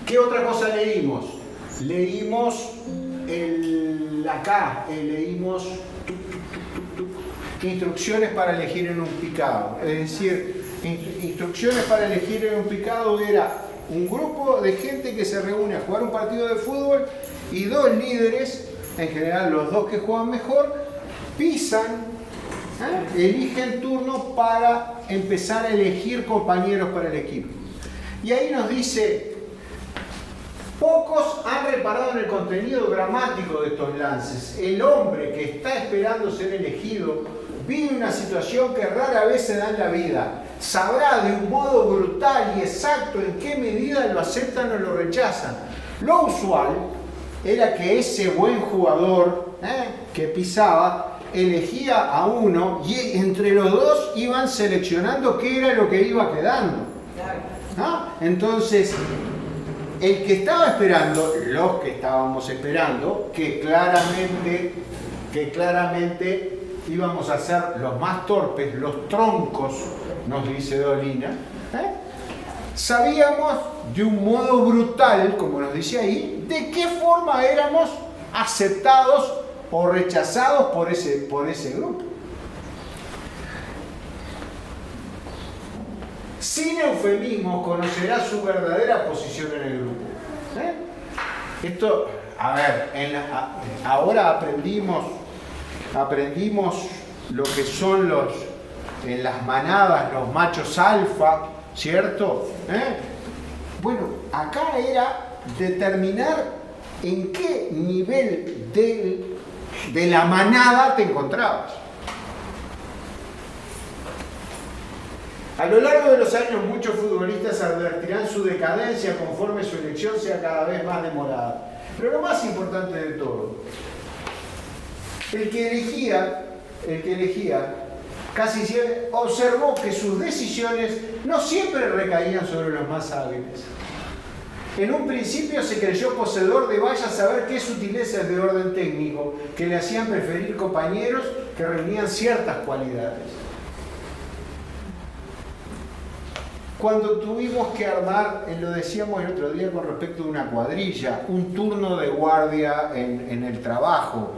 ¿Qué otra cosa leímos? Leímos leímos instrucciones para elegir en un picado. Es decir, instrucciones para elegir en un picado era un grupo de gente que se reúne a jugar un partido de fútbol y dos líderes, en general los dos que juegan mejor, pisan, eligen turno para empezar a elegir compañeros para el equipo. Y ahí nos dice: pocos han reparado en el contenido dramático de estos lances. El hombre que está esperando ser elegido vive una situación que rara vez se da en la vida. Sabrá de un modo brutal y exacto en qué medida lo aceptan o lo rechazan. Lo usual era que ese buen jugador que pisaba elegía a uno y entre los dos iban seleccionando qué era lo que iba quedando. ¿No? Entonces, el que estaba esperando, los que estábamos esperando, que claramente íbamos a ser los más torpes, los troncos, nos dice Dolina, sabíamos de un modo brutal, como nos dice ahí, de qué forma éramos aceptados o rechazados por ese grupo. Sin eufemismo conocerá su verdadera posición en el grupo. Esto, a ver, ahora aprendimos lo que son en las manadas, los machos alfa, ¿cierto? Bueno, acá era determinar en qué nivel de la manada te encontrabas. A lo largo de los años, muchos futbolistas advertirán su decadencia conforme su elección sea cada vez más demorada. Pero lo más importante de todo, el que elegía casi siempre observó que sus decisiones no siempre recaían sobre los más hábiles. En un principio se creyó poseedor de vaya a saber qué sutilezas de orden técnico que le hacían preferir compañeros que reunían ciertas cualidades. Cuando tuvimos que armar, lo decíamos el otro día con respecto a una cuadrilla, un turno de guardia en el trabajo,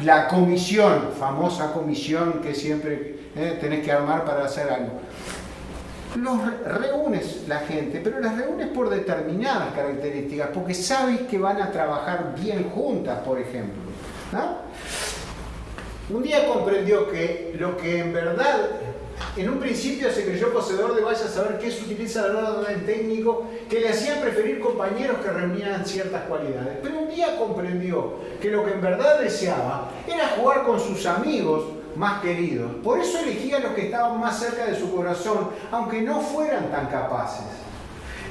la comisión, famosa comisión que siempre tenés que armar para hacer algo. Los reúnes la gente, pero las reúnes por determinadas características, porque sabes que van a trabajar bien juntas, por ejemplo, ¿no? Un día comprendió que lo que en verdad, en un principio se creyó poseedor de vaya a saber qué se utiliza la orden técnico que le hacían preferir compañeros que reunían ciertas cualidades. Pero un día comprendió que lo que en verdad deseaba era jugar con sus amigos más queridos. Por eso elegía a los que estaban más cerca de su corazón, aunque no fueran tan capaces.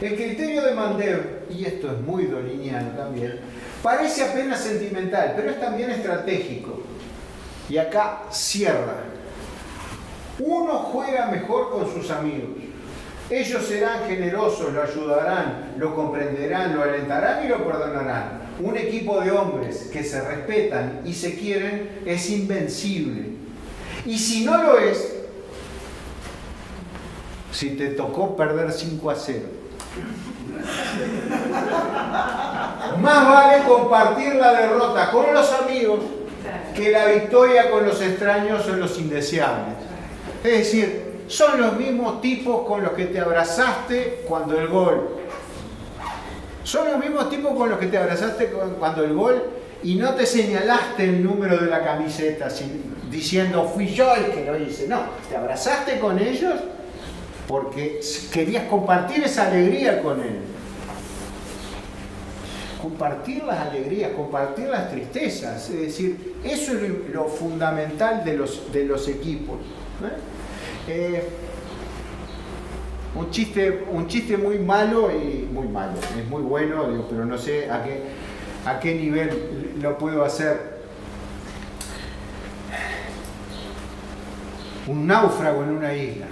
El criterio de Mandel, y esto es muy doliniano también, parece apenas sentimental, pero es también estratégico. Y acá cierra. Uno juega mejor con sus amigos. Ellos serán generosos, lo ayudarán, lo comprenderán, lo alentarán y lo perdonarán. Un equipo de hombres que se respetan y se quieren es invencible. Y si no lo es, si te tocó perder 5-0, Más vale compartir la derrota con los amigos que la victoria con los extraños o los indeseables. Es decir, son los mismos tipos con los que te abrazaste cuando el gol. Son los mismos tipos con los que te abrazaste cuando el gol y no te señalaste el número de la camiseta diciendo fui yo el que lo hice. No, te abrazaste con ellos porque querías compartir esa alegría con él. Compartir las alegrías, compartir las tristezas. Es decir, eso es lo fundamental de los equipos. Un chiste muy malo y muy malo. Es muy bueno, digo, pero no sé a qué nivel lo puedo hacer. Un náufrago en una isla.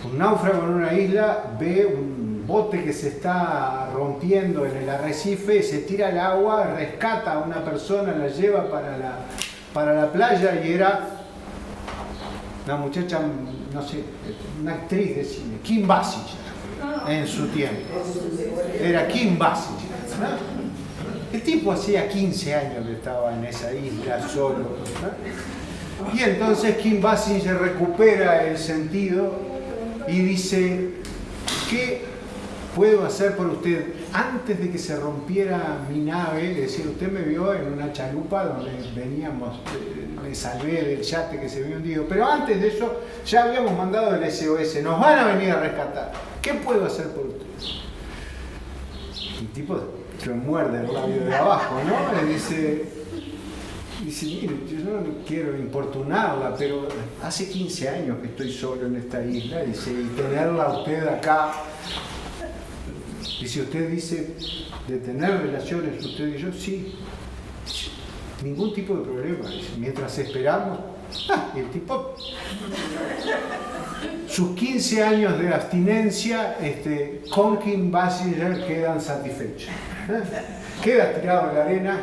Un náufrago en una isla ve un bote que se está rompiendo en el arrecife, se tira al agua, rescata a una persona, la lleva para la playa y era una muchacha, no sé, una actriz de cine, Kim Basinger, en su tiempo. Era Kim Basinger, ¿no? El tipo hacía 15 años que estaba en esa isla solo, ¿no? Y entonces Kim Basinger recupera el sentido y dice, ¿qué puedo hacer por usted? Antes de que se rompiera mi nave, es decir, usted me vio en una chalupa donde veníamos, me salvé del yate que se había hundido, pero antes de eso ya habíamos mandado el SOS, nos van a venir a rescatar. ¿Qué puedo hacer por usted? El tipo se muerde el labio de abajo, ¿no? Le dice, mire, yo no quiero importunarla, pero hace 15 años que estoy solo en esta isla, dice, y tenerla a usted acá. Y si usted dice de tener relaciones, usted y yo, sí, ningún tipo de problema. Mientras esperamos, y el tipo, sus 15 años de abstinencia con Kim Basinger quedan satisfechos. Queda tirado en la arena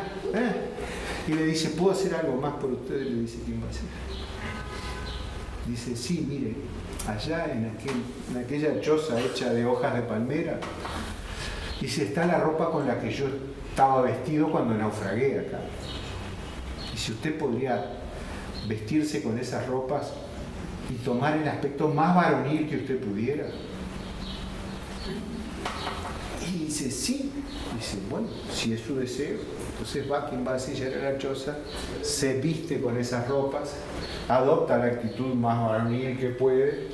y le dice, ¿puedo hacer algo más por usted? Y le dice Kim Basinger. Dice, sí, mire, allá en aquella choza hecha de hojas de palmera, dice, está la ropa con la que yo estaba vestido cuando naufragué acá. Y si usted podría vestirse con esas ropas y tomar el aspecto más varonil que usted pudiera. Y dice, sí. Dice, bueno, si es su deseo. Entonces va Kim Basinger a la choza, se viste con esas ropas, adopta la actitud más varonil que puede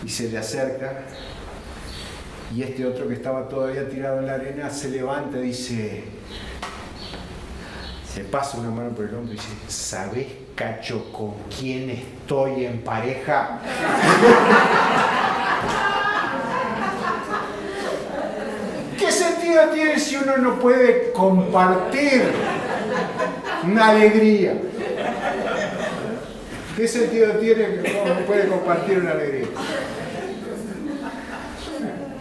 y se le acerca. Y este otro que estaba todavía tirado en la arena se levanta y dice, se pasa una mano por el hombro y dice, ¿sabés, cacho, con quién estoy en pareja? ¿Qué sentido tiene si uno no puede compartir una alegría? ¿Qué sentido tiene que uno no puede compartir una alegría?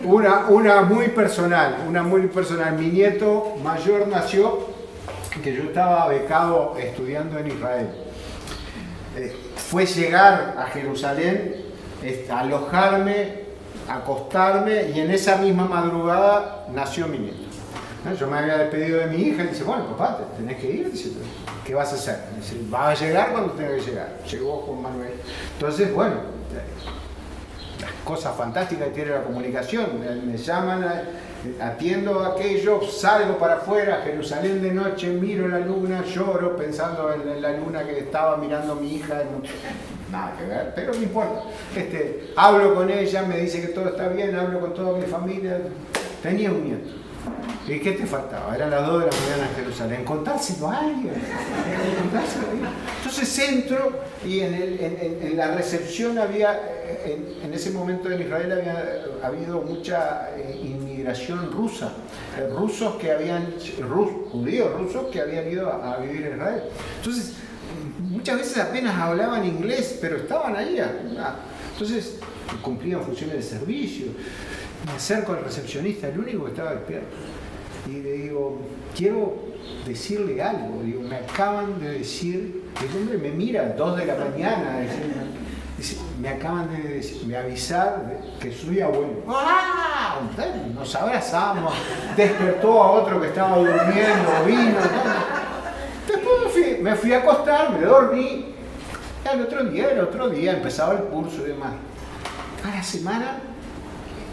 Una muy personal. Mi nieto mayor nació, que yo estaba becado estudiando en Israel. Fue llegar a Jerusalén, alojarme, acostarme, y en esa misma madrugada nació mi nieto. Yo me había despedido de mi hija y dice, bueno, papá, te tenés que ir. Dice, ¿qué vas a hacer? Dice, va a llegar cuando tenga que llegar. Llegó Juan Manuel. Entonces, bueno, las cosas fantásticas que tiene la comunicación. Me llaman, atiendo aquello, salgo para afuera, Jerusalén de noche, miro la luna, lloro pensando en la luna que estaba mirando mi hija. Nada que ver, pero no importa. Hablo con ella, me dice que todo está bien, hablo con toda mi familia. Tenía un nieto. ¿Y qué te faltaba? Eran las 2 de la mañana en Jerusalén. Contárselo a alguien. Entonces entro y en la recepción había, en ese momento en Israel había habido mucha inmigración rusa. Judíos rusos que habían ido a vivir en Israel. Entonces, muchas veces apenas hablaban inglés, pero estaban ahí. Entonces, cumplían funciones de servicio. Me acerco al recepcionista, el único que estaba despierto, y le digo, quiero decirle algo. Digo, me acaban de decir, el hombre me mira a 2 de la mañana, dice, me acaban de avisar que soy abuelo. ¡Ah! nos abrazamos, despertó a otro que estaba durmiendo, vino. Después me fui a acostar, me dormí. Y el otro día empezaba el curso y demás. A la semana,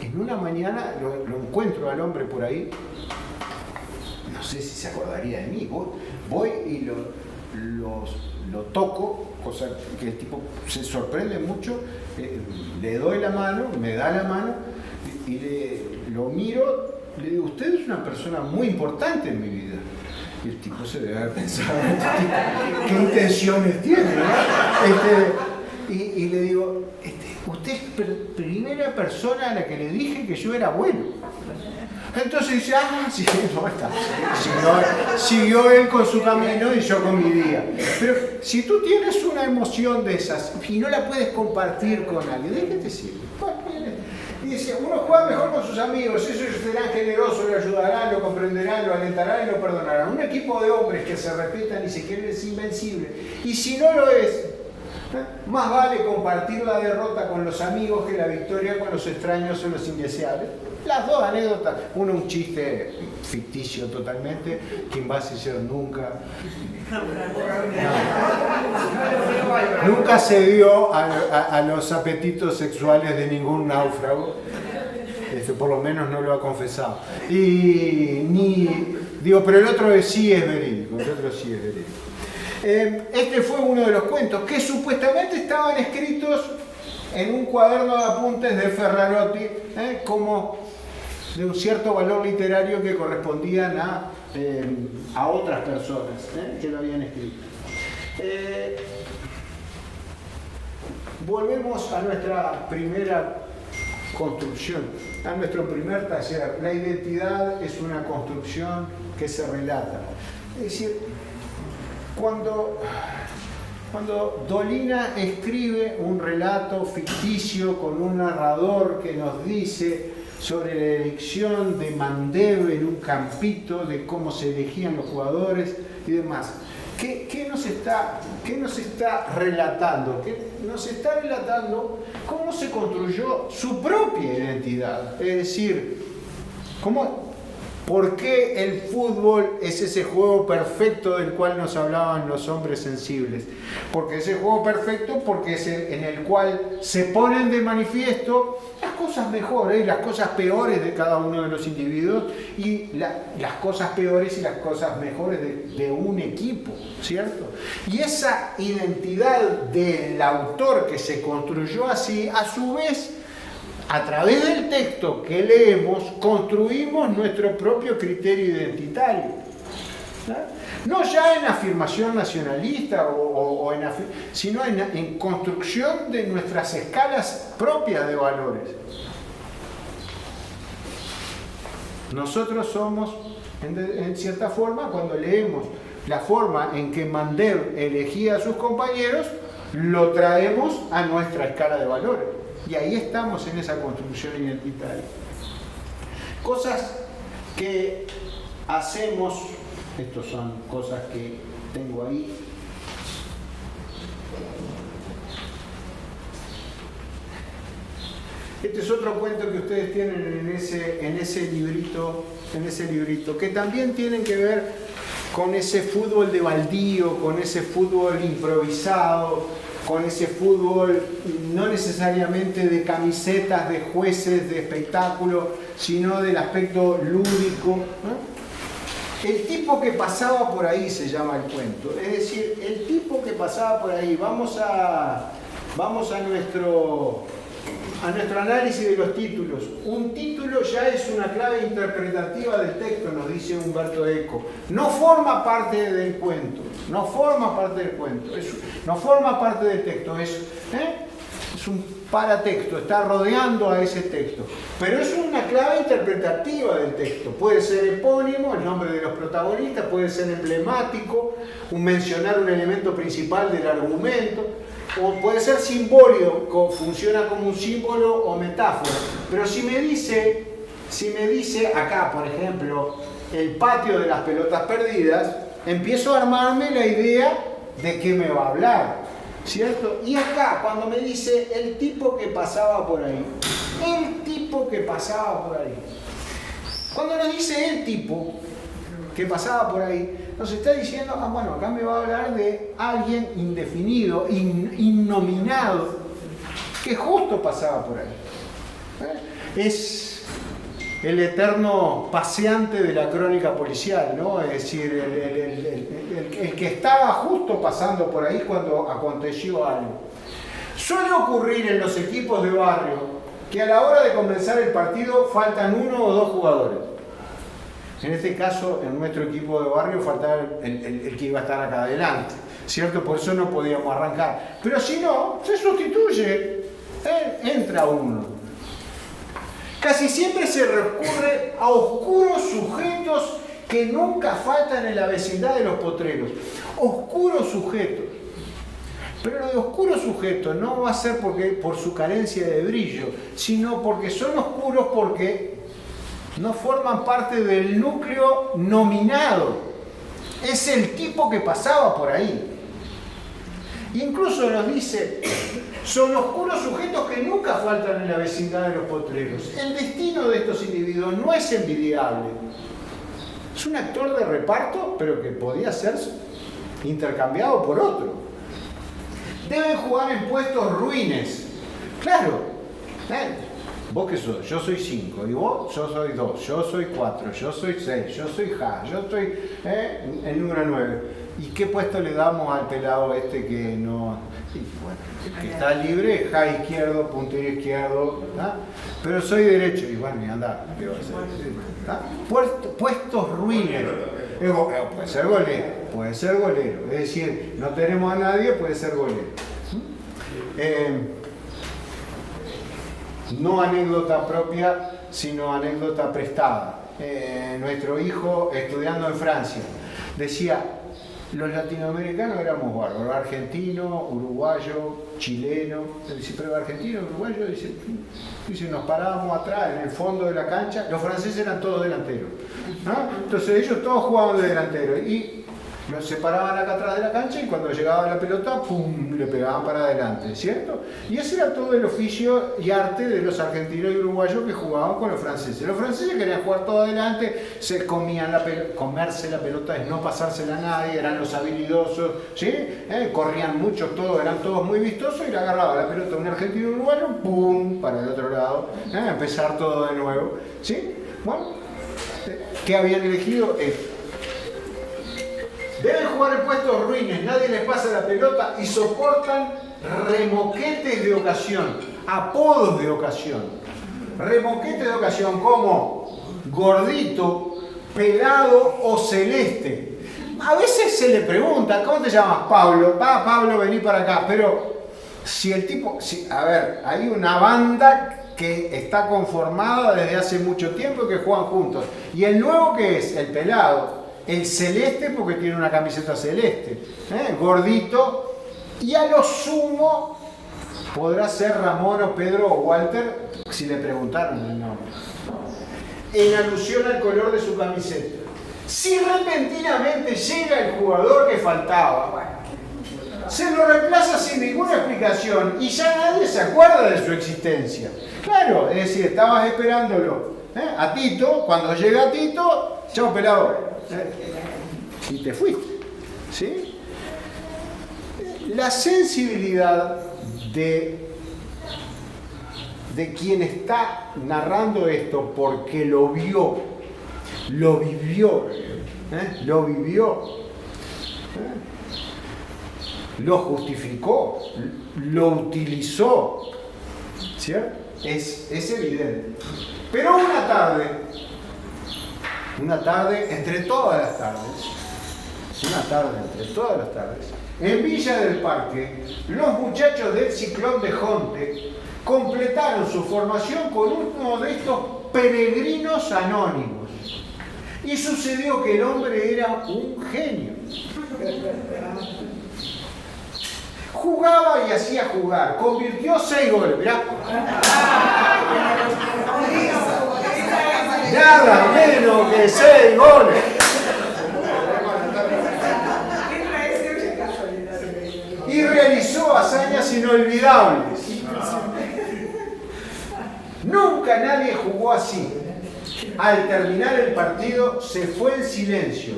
en una mañana, lo encuentro al hombre por ahí. No sé si se acordaría de mí. Voy y lo toco, cosa que el tipo se sorprende mucho. Le doy la mano, me da la mano y lo miro. Le digo, usted es una persona muy importante en mi vida. Y el tipo se debe haber pensado, ¿qué intenciones tiene? ¿No? Y le digo, usted es la primera persona a la que le dije que yo era bueno. Entonces dice, sí, no está. Siguió él con su camino y yo con mi día. Pero si tú tienes una emoción de esas y no la puedes compartir con alguien, ¿de qué te sirve? Y dice, uno juega mejor con sus amigos, ellos serán generosos, lo ayudarán, lo comprenderán, lo alentarán y lo perdonarán. Un equipo de hombres que se respetan y se quieren es invencible. Y si no lo es, más vale compartir la derrota con los amigos que la victoria con los extraños o los indeseables. Las dos anécdotas, uno un chiste ficticio totalmente, quien va a ser nunca. No. Nunca se dio a los apetitos sexuales de ningún náufrago. Por lo menos no lo ha confesado. Pero el otro sí es verídico. Este fue uno de los cuentos que supuestamente estaban escritos en un cuaderno de apuntes de Ferrarotti, como de un cierto valor literario que correspondían a otras personas que lo habían escrito. Volvemos a nuestra primera construcción, a nuestro primer taller. La identidad es una construcción que se relata. Es decir, cuando Dolina escribe un relato ficticio con un narrador que nos dice sobre la elección de Mandev en un campito, de cómo se elegían los jugadores y demás, ¿qué nos está relatando? Nos está relatando cómo se construyó su propia identidad. Es decir, ¿por qué el fútbol es ese juego perfecto del cual nos hablaban los hombres sensibles? Porque ese juego perfecto, porque es en el cual se ponen de manifiesto las cosas mejores y las cosas peores de cada uno de los individuos y las cosas peores y las cosas mejores de un equipo, ¿cierto? Y esa identidad del autor que se construyó así, a su vez, a través del texto que leemos, construimos nuestro propio criterio identitario. No ya en afirmación nacionalista, sino en construcción de nuestras escalas propias de valores. Nosotros somos, en cierta forma, cuando leemos la forma en que Mandev elegía a sus compañeros, lo traemos a nuestra escala de valores. Y ahí estamos en esa construcción identitaria. Cosas que hacemos, estas son cosas que tengo ahí. Este es otro cuento que ustedes tienen en ese librito, que también tienen que ver con ese fútbol de baldío, con ese fútbol improvisado, con ese fútbol no necesariamente de camisetas, de jueces, de espectáculo, sino del aspecto lúdico, ¿no? El tipo que pasaba por ahí se llama el cuento. Es decir, el tipo que pasaba por ahí. Vamos a nuestro análisis de los títulos. Un título ya es una clave interpretativa del texto, nos dice Umberto Eco. No forma parte del cuento, no forma parte del cuento, no forma parte del texto, es un paratexto, está rodeando a ese texto. Pero es una clave interpretativa del texto. Puede ser epónimo, el nombre de los protagonistas, puede ser emblemático, mencionar un elemento principal del argumento, o puede ser simbólico, funciona como un símbolo o metáfora. Pero si me dice acá, por ejemplo, el patio de las pelotas perdidas, empiezo a armarme la idea de qué me va a hablar, ¿cierto? Y acá, cuando me dice el tipo que pasaba por ahí, el tipo que pasaba por ahí. Cuando nos dice el tipo que pasaba por ahí, nos está diciendo, bueno, acá me va a hablar de alguien indefinido, innominado, que justo pasaba por ahí. Es el eterno paseante de la crónica policial, ¿no? Es decir, el que estaba justo pasando por ahí cuando aconteció algo. Suele ocurrir en los equipos de barrio que a la hora de comenzar el partido faltan 1 o 2 jugadores. En este caso, en nuestro equipo de barrio faltaba el que iba a estar acá adelante, ¿cierto? Por eso no podíamos arrancar. Pero si no, se sustituye, entra uno. Casi siempre se recurre a oscuros sujetos que nunca faltan en la vecindad de los potreros. Oscuros sujetos. Pero lo de oscuros sujetos no va a ser por su carencia de brillo, sino porque son oscuros porque no forman parte del núcleo nominado. Es el tipo que pasaba por ahí. Incluso nos dice, son oscuros sujetos que nunca faltan en la vecindad de los potreros. El destino de estos individuos no es envidiable. Es un actor de reparto, pero que podía ser intercambiado por otro. Deben jugar en puestos ruines. Claro. ¿Vos qué sos? Yo soy 5. ¿Y vos? Yo soy 2. Yo soy 4. Yo soy 6. Yo soy Ja. Yo estoy el número 9. ¿Y qué puesto le damos al pelado este que no...? Sí, bueno, que está libre, Ja izquierdo, puntero izquierdo. ¿Ah? Pero soy derecho. Y bueno, y anda. ¿Qué va a hacer? Puestos ruines. Puede ser golero, puede ser golero. Es decir, no tenemos a nadie, puede ser golero. No anécdota propia, sino anécdota prestada. Nuestro hijo, estudiando en Francia, decía, los latinoamericanos éramos bárbaros, argentino, uruguayo, chileno. Dice, pero argentino, uruguayo, dice, nos parábamos atrás, en el fondo de la cancha. Los franceses eran todos delanteros, ¿no? Entonces ellos todos jugaban de delantero y los separaban acá atrás de la cancha y cuando llegaba la pelota, ¡pum!, le pegaban para adelante, ¿cierto? Y ese era todo el oficio y arte de los argentinos y uruguayos que jugaban con los franceses. Los franceses querían jugar todo adelante, se comían la pelota, comerse la pelota es no pasársela a nadie, eran los habilidosos, ¿sí? Corrían mucho, eran todos muy vistosos y le agarraba la pelota a un argentino y uruguayo, ¡pum!, para el otro lado, empezar todo de nuevo, ¿sí? Bueno, ¿qué habían elegido? Deben jugar en puestos ruines, nadie les pasa la pelota y soportan remoquetes de ocasión, apodos de ocasión. Remoquetes de ocasión como gordito, pelado o celeste. A veces se le pregunta, ¿cómo te llamas? Pablo. Pablo, vení para acá. Pero si el tipo... a ver, hay una banda que está conformada desde hace mucho tiempo y que juegan juntos. ¿Y el nuevo qué es? El pelado. El celeste porque tiene una camiseta celeste, gordito, y a lo sumo podrá ser Ramón o Pedro o Walter si le preguntaron el nombre, en alusión al color de su camiseta. Si repentinamente llega el jugador que faltaba, se lo reemplaza sin ninguna explicación y ya nadie se acuerda de su existencia. Claro, es decir, estabas esperándolo a Tito, cuando llega Tito, chao pelado. Y te fuiste, ¿sí? La sensibilidad de quien está narrando esto porque lo vio, lo vivió, lo justificó, lo utilizó, ¿cierto? Es evidente. Pero una tarde entre todas las tardes, en Villa del Parque, los muchachos del Ciclón de Jonte completaron su formación con uno de estos peregrinos anónimos. Y sucedió que el hombre era un genio. Jugaba y hacía jugar, convirtió 6 goles, mirá. Nada menos que 6 goles. Y realizó hazañas inolvidables. Nunca nadie jugó así. Al terminar el partido se fue en silencio,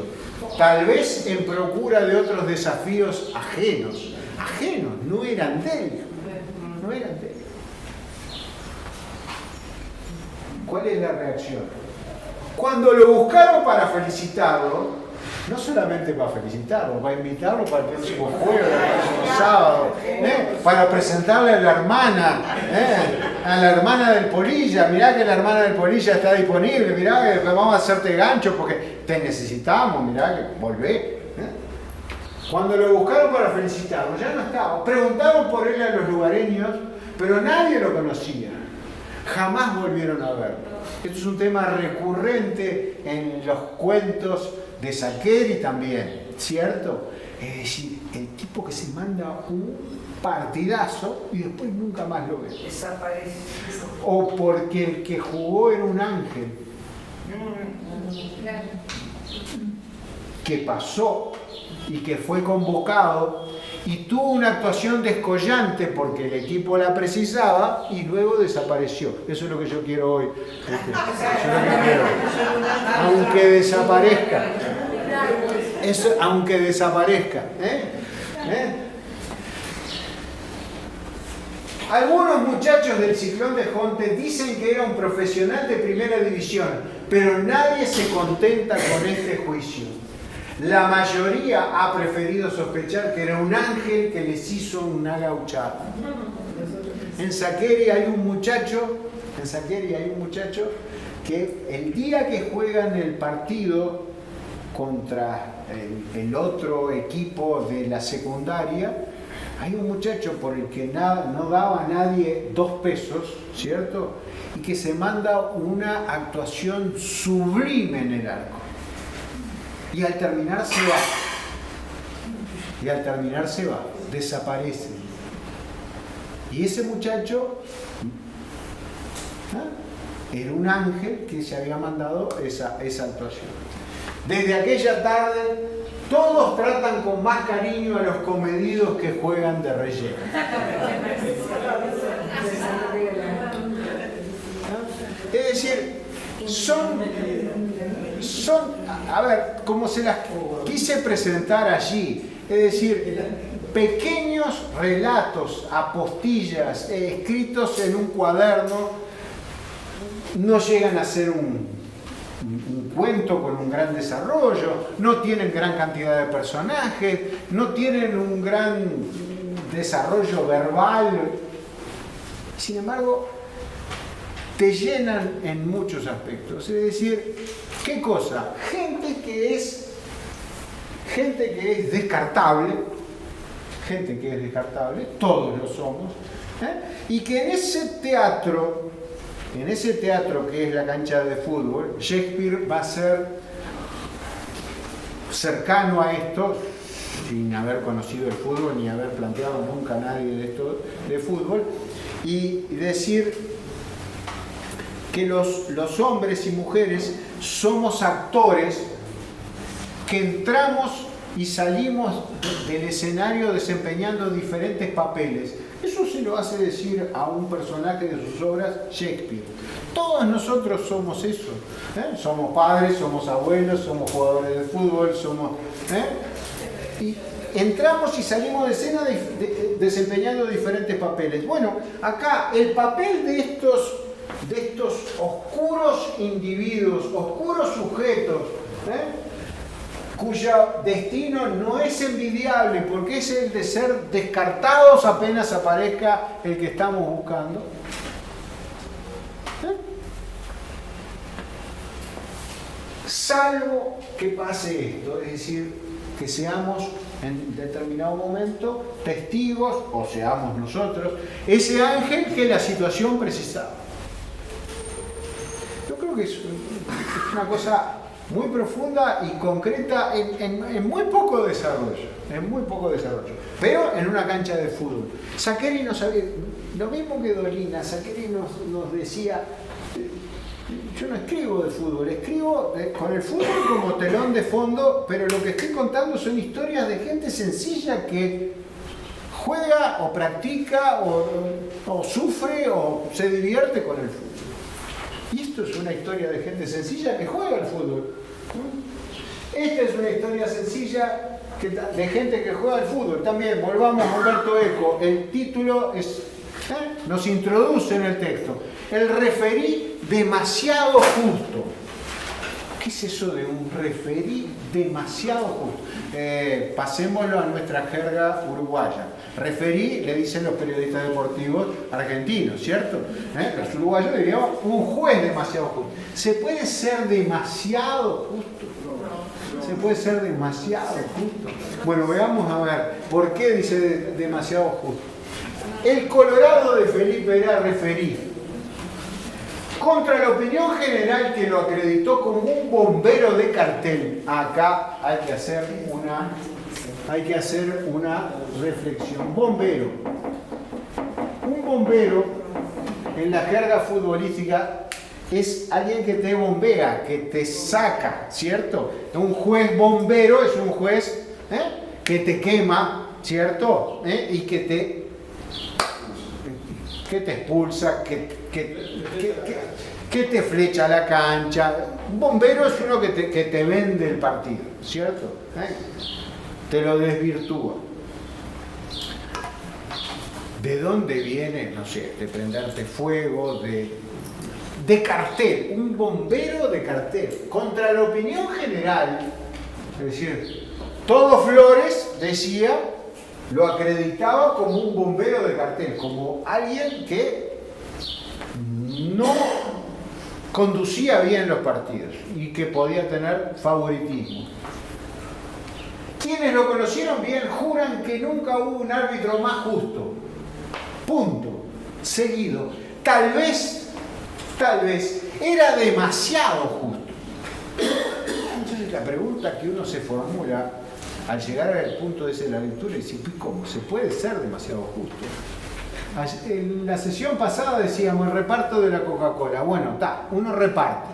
tal vez en procura de otros desafíos ajenos. Ajenos, no eran de él. No eran de él. ¿Cuál es la reacción? Cuando lo buscaron para felicitarlo, no solamente para felicitarlo, para invitarlo para el próximo jueves, el próximo sábado, para presentarle a la hermana del Polilla. Mirá que la hermana del Polilla está disponible, mirá que vamos a hacerte gancho porque te necesitamos, mirá que volvé. Cuando lo buscaron para felicitarlo, ya no estaba. Preguntaron por él a los lugareños, pero nadie lo conocía. Jamás volvieron a verlo. Esto es un tema recurrente en los cuentos de Salieri también, ¿cierto? Es decir, el tipo que se manda un partidazo y después nunca más lo ve. Desaparece. O porque el que jugó era un ángel que pasó y que fue convocado y tuvo una actuación descollante porque el equipo la precisaba y luego desapareció. Eso es lo que yo quiero hoy. Eso es lo que quiero. Aunque desaparezca. Eso, aunque desaparezca. Algunos muchachos del Ciclón de Jonte dicen que era un profesional de primera división, pero nadie se contenta con este juicio. La mayoría ha preferido sospechar que era un ángel que les hizo una gauchada. En Salieri hay un muchacho que el día que juegan el partido contra el otro equipo de la secundaria, hay un muchacho por el que no daba a nadie 2 pesos, ¿cierto? Y que se manda una actuación sublime en el arco. Y al terminar se va. Desaparece. Y ese muchacho era un ángel que se había mandado esa actuación. Desde aquella tarde, todos tratan con más cariño a los comedidos que juegan de relleno. Es decir, a ver, como se las quise presentar allí, es decir, pequeños relatos, apostillas, escritos en un cuaderno, no llegan a ser un cuento con un gran desarrollo, no tienen gran cantidad de personajes, no tienen un gran desarrollo verbal. Sin embargo, te llenan en muchos aspectos. Es decir, ¿qué cosa? Gente que es descartable, todos lo somos, y que en ese teatro que es la cancha de fútbol, Shakespeare va a ser cercano a esto, sin haber conocido el fútbol ni haber planteado nunca a nadie de esto de fútbol, y decir que los hombres y mujeres somos actores que entramos y salimos del escenario desempeñando diferentes papeles. Eso se lo hace decir a un personaje de sus obras Shakespeare. Todos nosotros somos eso. Somos padres, somos abuelos, somos jugadores de fútbol, y entramos y salimos de escena desempeñando diferentes papeles. Bueno, acá el papel de estos oscuros individuos, oscuros sujetos, cuyo destino no es envidiable porque es el de ser descartados apenas aparezca el que estamos buscando. Salvo que pase esto, es decir, que seamos en determinado momento testigos, o seamos nosotros, ese ángel que la situación precisaba. Yo creo que es una cosa muy profunda y concreta en muy poco desarrollo, pero en una cancha de fútbol. Salieri no sabía, lo mismo que Dolina, Salieri nos decía, yo no escribo de fútbol, escribo con el fútbol como telón de fondo, pero lo que estoy contando son historias de gente sencilla que juega o practica o sufre o se divierte con el fútbol. Esto es una historia de gente sencilla que juega al fútbol. Esta es una historia sencilla de gente que juega al fútbol. También, volvamos a Humberto Eco. El título nos introduce en el texto. El referí demasiado justo. ¿Qué es eso de un referí demasiado justo? Pasémoslo a nuestra jerga uruguaya. Referí le dicen los periodistas deportivos argentinos, ¿cierto? Los uruguayos dirían un juez demasiado justo. ¿Se puede ser demasiado justo? Se puede ser demasiado justo. Bueno, veamos a ver por qué dice demasiado justo. El Colorado de Felipe era referí contra la opinión general que lo acreditó como un bombero de cartel. Acá hay que hacer una reflexión. Bombero. Un bombero en la jerga futbolística es alguien que te bombea, que te saca, ¿cierto? Un juez bombero es un juez que te quema, ¿cierto? Y que te expulsa, que te flecha a la cancha. Un bombero es uno que te vende el partido, ¿cierto? Te lo desvirtúa. ¿De dónde viene? No sé, de prenderte fuego, de cartel, un bombero de cartel, contra la opinión general. Es decir, todo Flores decía, lo acreditaba como un bombero de cartel, como alguien que no conducía bien los partidos y que podía tener favoritismo. Quienes lo conocieron bien juran que nunca hubo un árbitro más justo. Punto. Seguido. Tal vez era demasiado justo. Entonces la pregunta que uno se formula al llegar al punto ese de la lectura es: ¿cómo se puede ser demasiado justo? En la sesión pasada decíamos el reparto de la Coca-Cola. Bueno, uno reparte,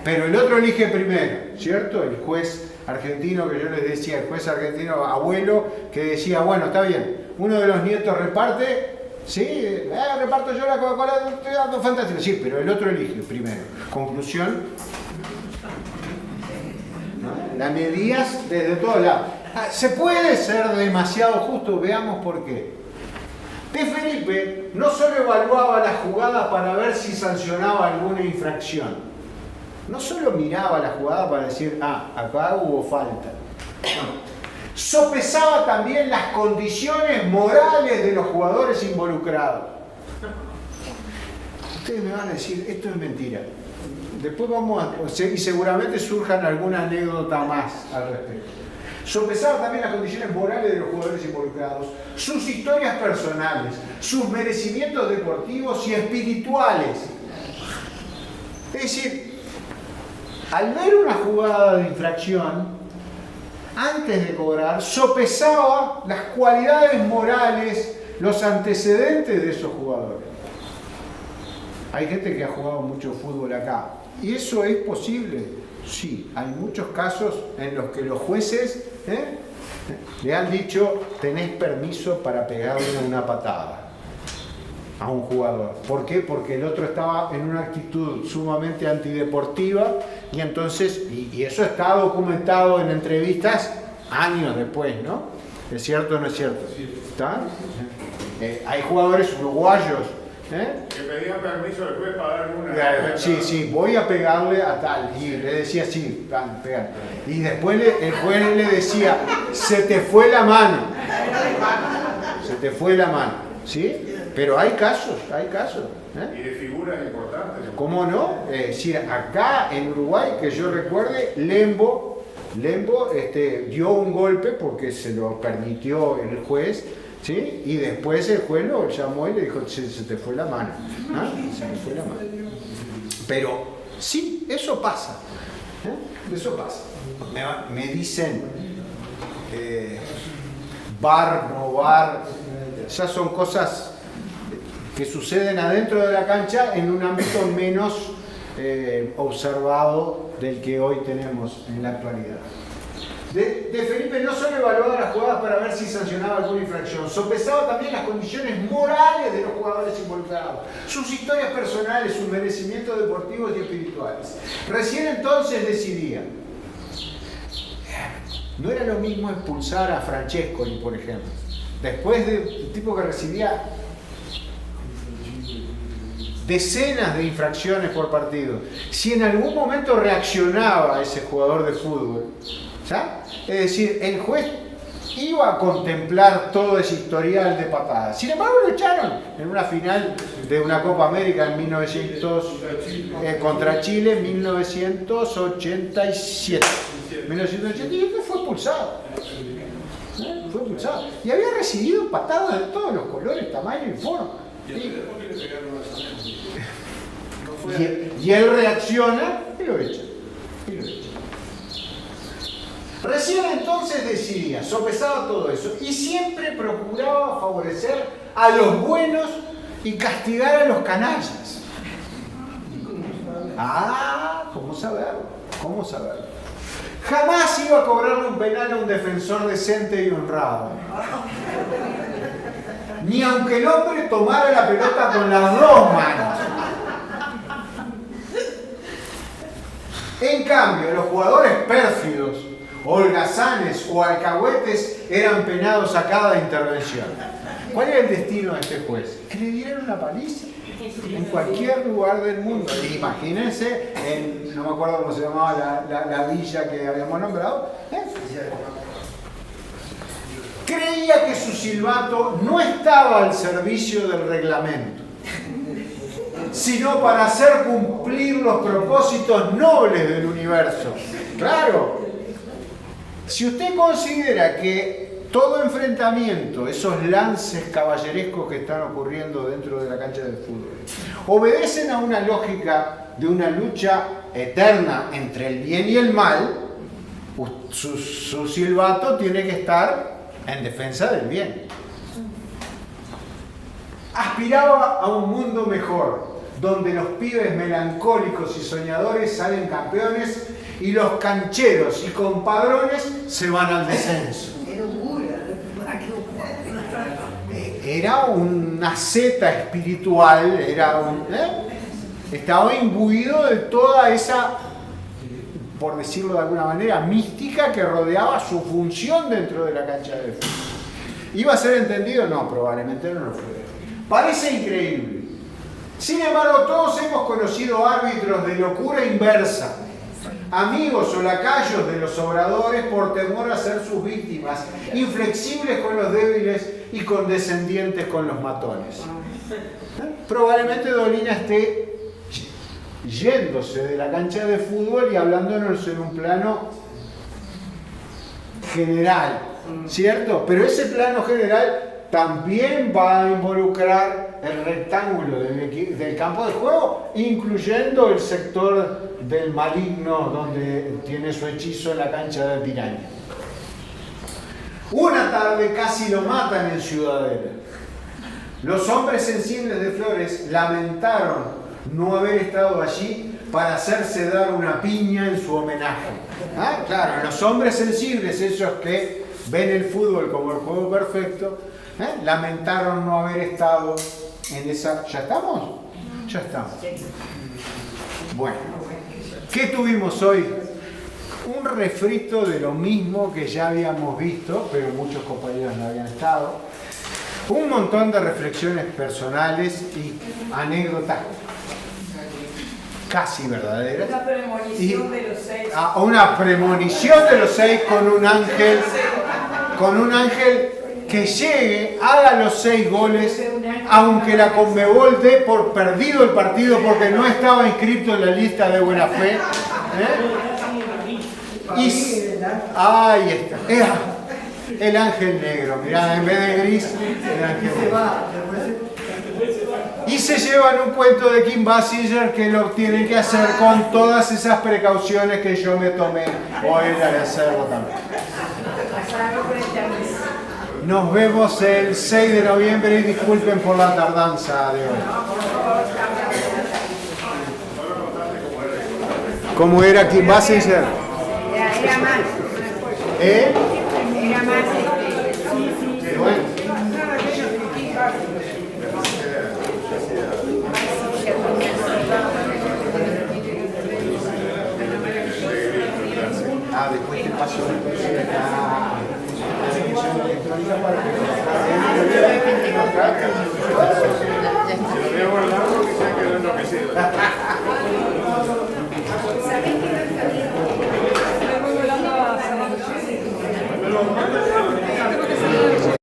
pero el otro elige primero, ¿cierto? El juez argentino que yo les decía, el juez argentino abuelo, que decía, bueno, está bien, uno de los nietos reparte, sí, reparto yo la Coca-Cola, estoy dando fantástico, sí, pero el otro elige primero. Conclusión, ¿no? La medías desde todos lados. ¿Se puede ser demasiado justo? Veamos por qué. De Felipe no solo evaluaba la jugada para ver si sancionaba alguna infracción, no solo miraba la jugada para decir, acá hubo falta. No. Sopesaba también las condiciones morales de los jugadores involucrados. Ustedes me van a decir, esto es mentira. Después y seguramente surjan alguna anécdota más al respecto. Sopesaba también las condiciones morales de los jugadores involucrados, sus historias personales, sus merecimientos deportivos y espirituales. Es decir, al ver una jugada de infracción, antes de cobrar, sopesaba las cualidades morales, los antecedentes de esos jugadores. Hay gente que ha jugado mucho fútbol acá. ¿Y eso es posible? Sí, hay muchos casos en los que los jueces le han dicho, tenés permiso para pegarle una patada a un jugador. ¿Por qué? Porque el otro estaba en una actitud sumamente antideportiva y entonces, y eso está documentado en entrevistas años después, ¿no? ¿Es cierto o no es cierto? ¿Está? Hay jugadores uruguayos que pedían permiso del juez para dar una... Sí, voy a pegarle a tal. Y le decía, sí, pegar. Y después el juez le decía, se te fue la mano. Se te fue la mano. ¿Sí? Pero hay casos. Y de figuras importantes. ¿Cómo no? Sí, acá en Uruguay, que yo recuerde, Lembo dio un golpe porque se lo permitió el juez. ¿Sí? Y después el juez lo llamó y le dijo, se te fue la mano. Se me fue la mano. Pero sí, eso pasa. Eso pasa. Me dicen, bar, no bar, esas son cosas que suceden adentro de la cancha en un ámbito menos observado del que hoy tenemos en la actualidad. de Felipe no solo evaluaba las jugadas para ver si sancionaba alguna infracción, sopesaba también las condiciones morales de los jugadores involucrados, sus historias personales, sus merecimientos deportivos y espirituales. Recién entonces decidía. No era lo mismo expulsar a Francescoli, por ejemplo, después de un tipo que recibía decenas de infracciones por partido. Si en algún momento reaccionaba ese jugador de fútbol, ¿ya? Es decir, el juez iba a contemplar todo ese historial de patadas. Sin embargo, lo echaron en una final de una Copa América en 1900, contra Chile en 1987. 1987 fue expulsado. Fue expulsado. Y había recibido patadas de todos los colores, tamaño y forma. Y él reacciona y lo echa. Recién entonces decidía, sopesaba todo eso y siempre procuraba favorecer a los buenos y castigar a los canallas. ¿Cómo saberlo? ¿Cómo saberlo? Jamás iba a cobrarle un penal a un defensor decente y honrado. Ni aunque el hombre tomara la pelota con las dos manos. En cambio, los jugadores pérfidos, holgazanes o alcahuetes eran penados a cada intervención. ¿Cuál era el destino de este juez? Que le dieran una paliza en cualquier lugar del mundo. Imagínense, no me acuerdo cómo se llamaba la villa que habíamos nombrado. Creía que su silbato no estaba al servicio del reglamento, sino para hacer cumplir los propósitos nobles del universo. Claro, si usted considera que todo enfrentamiento, esos lances caballerescos que están ocurriendo dentro de la cancha del fútbol, obedecen a una lógica de una lucha eterna entre el bien y el mal, su silbato tiene que estar en defensa del bien. Aspiraba a un mundo mejor, donde los pibes melancólicos y soñadores salen campeones y los cancheros y compadrones se van al descenso. Era una seta espiritual, estaba imbuido de toda esa, por decirlo de alguna manera, mística que rodeaba su función dentro de la cancha de fútbol. ¿Iba a ser entendido? No, probablemente no lo fue. Parece increíble. Sin embargo, todos hemos conocido árbitros de locura inversa, amigos o lacayos de los obradores por temor a ser sus víctimas, inflexibles con los débiles y condescendientes con los matones. Probablemente Dolina esté yéndose de la cancha de fútbol y hablándonos en un plano general, ¿cierto? Pero ese plano general también va a involucrar el rectángulo del campo de juego, incluyendo el sector del maligno donde tiene su hechizo en la cancha de Piraña. Una tarde casi lo matan en Ciudadela. Los hombres sensibles de Flores lamentaron no haber estado allí para hacerse dar una piña en su homenaje. Claro, los hombres sensibles, esos que ven el fútbol como el juego perfecto, lamentaron no haber estado en esa... ¿Ya estamos? Ya estamos. Bueno, ¿qué tuvimos hoy? Un refrito de lo mismo que ya habíamos visto, pero muchos compañeros no habían estado. Un montón de reflexiones personales y anécdotas casi verdaderas. Una premonición de los 6. Una premonición de los 6 con un ángel que llegue, haga los 6 goles, aunque la Conmebol dé por perdido el partido porque no estaba inscrito en la lista de buena fe. Ahí está. El ángel negro, mirá, en vez de gris, el ángel negro. Y se llevan un cuento de Kim Basinger que lo tienen que hacer con todas esas precauciones que yo me tomé hoy de hacerlo también. Nos vemos el 6 de noviembre y disculpen por la tardanza de hoy. ¿Cómo era Kim Basinger? Era más. ¿Eh? Era más Pero bueno. Ah, después te paso la dirección electrónica para que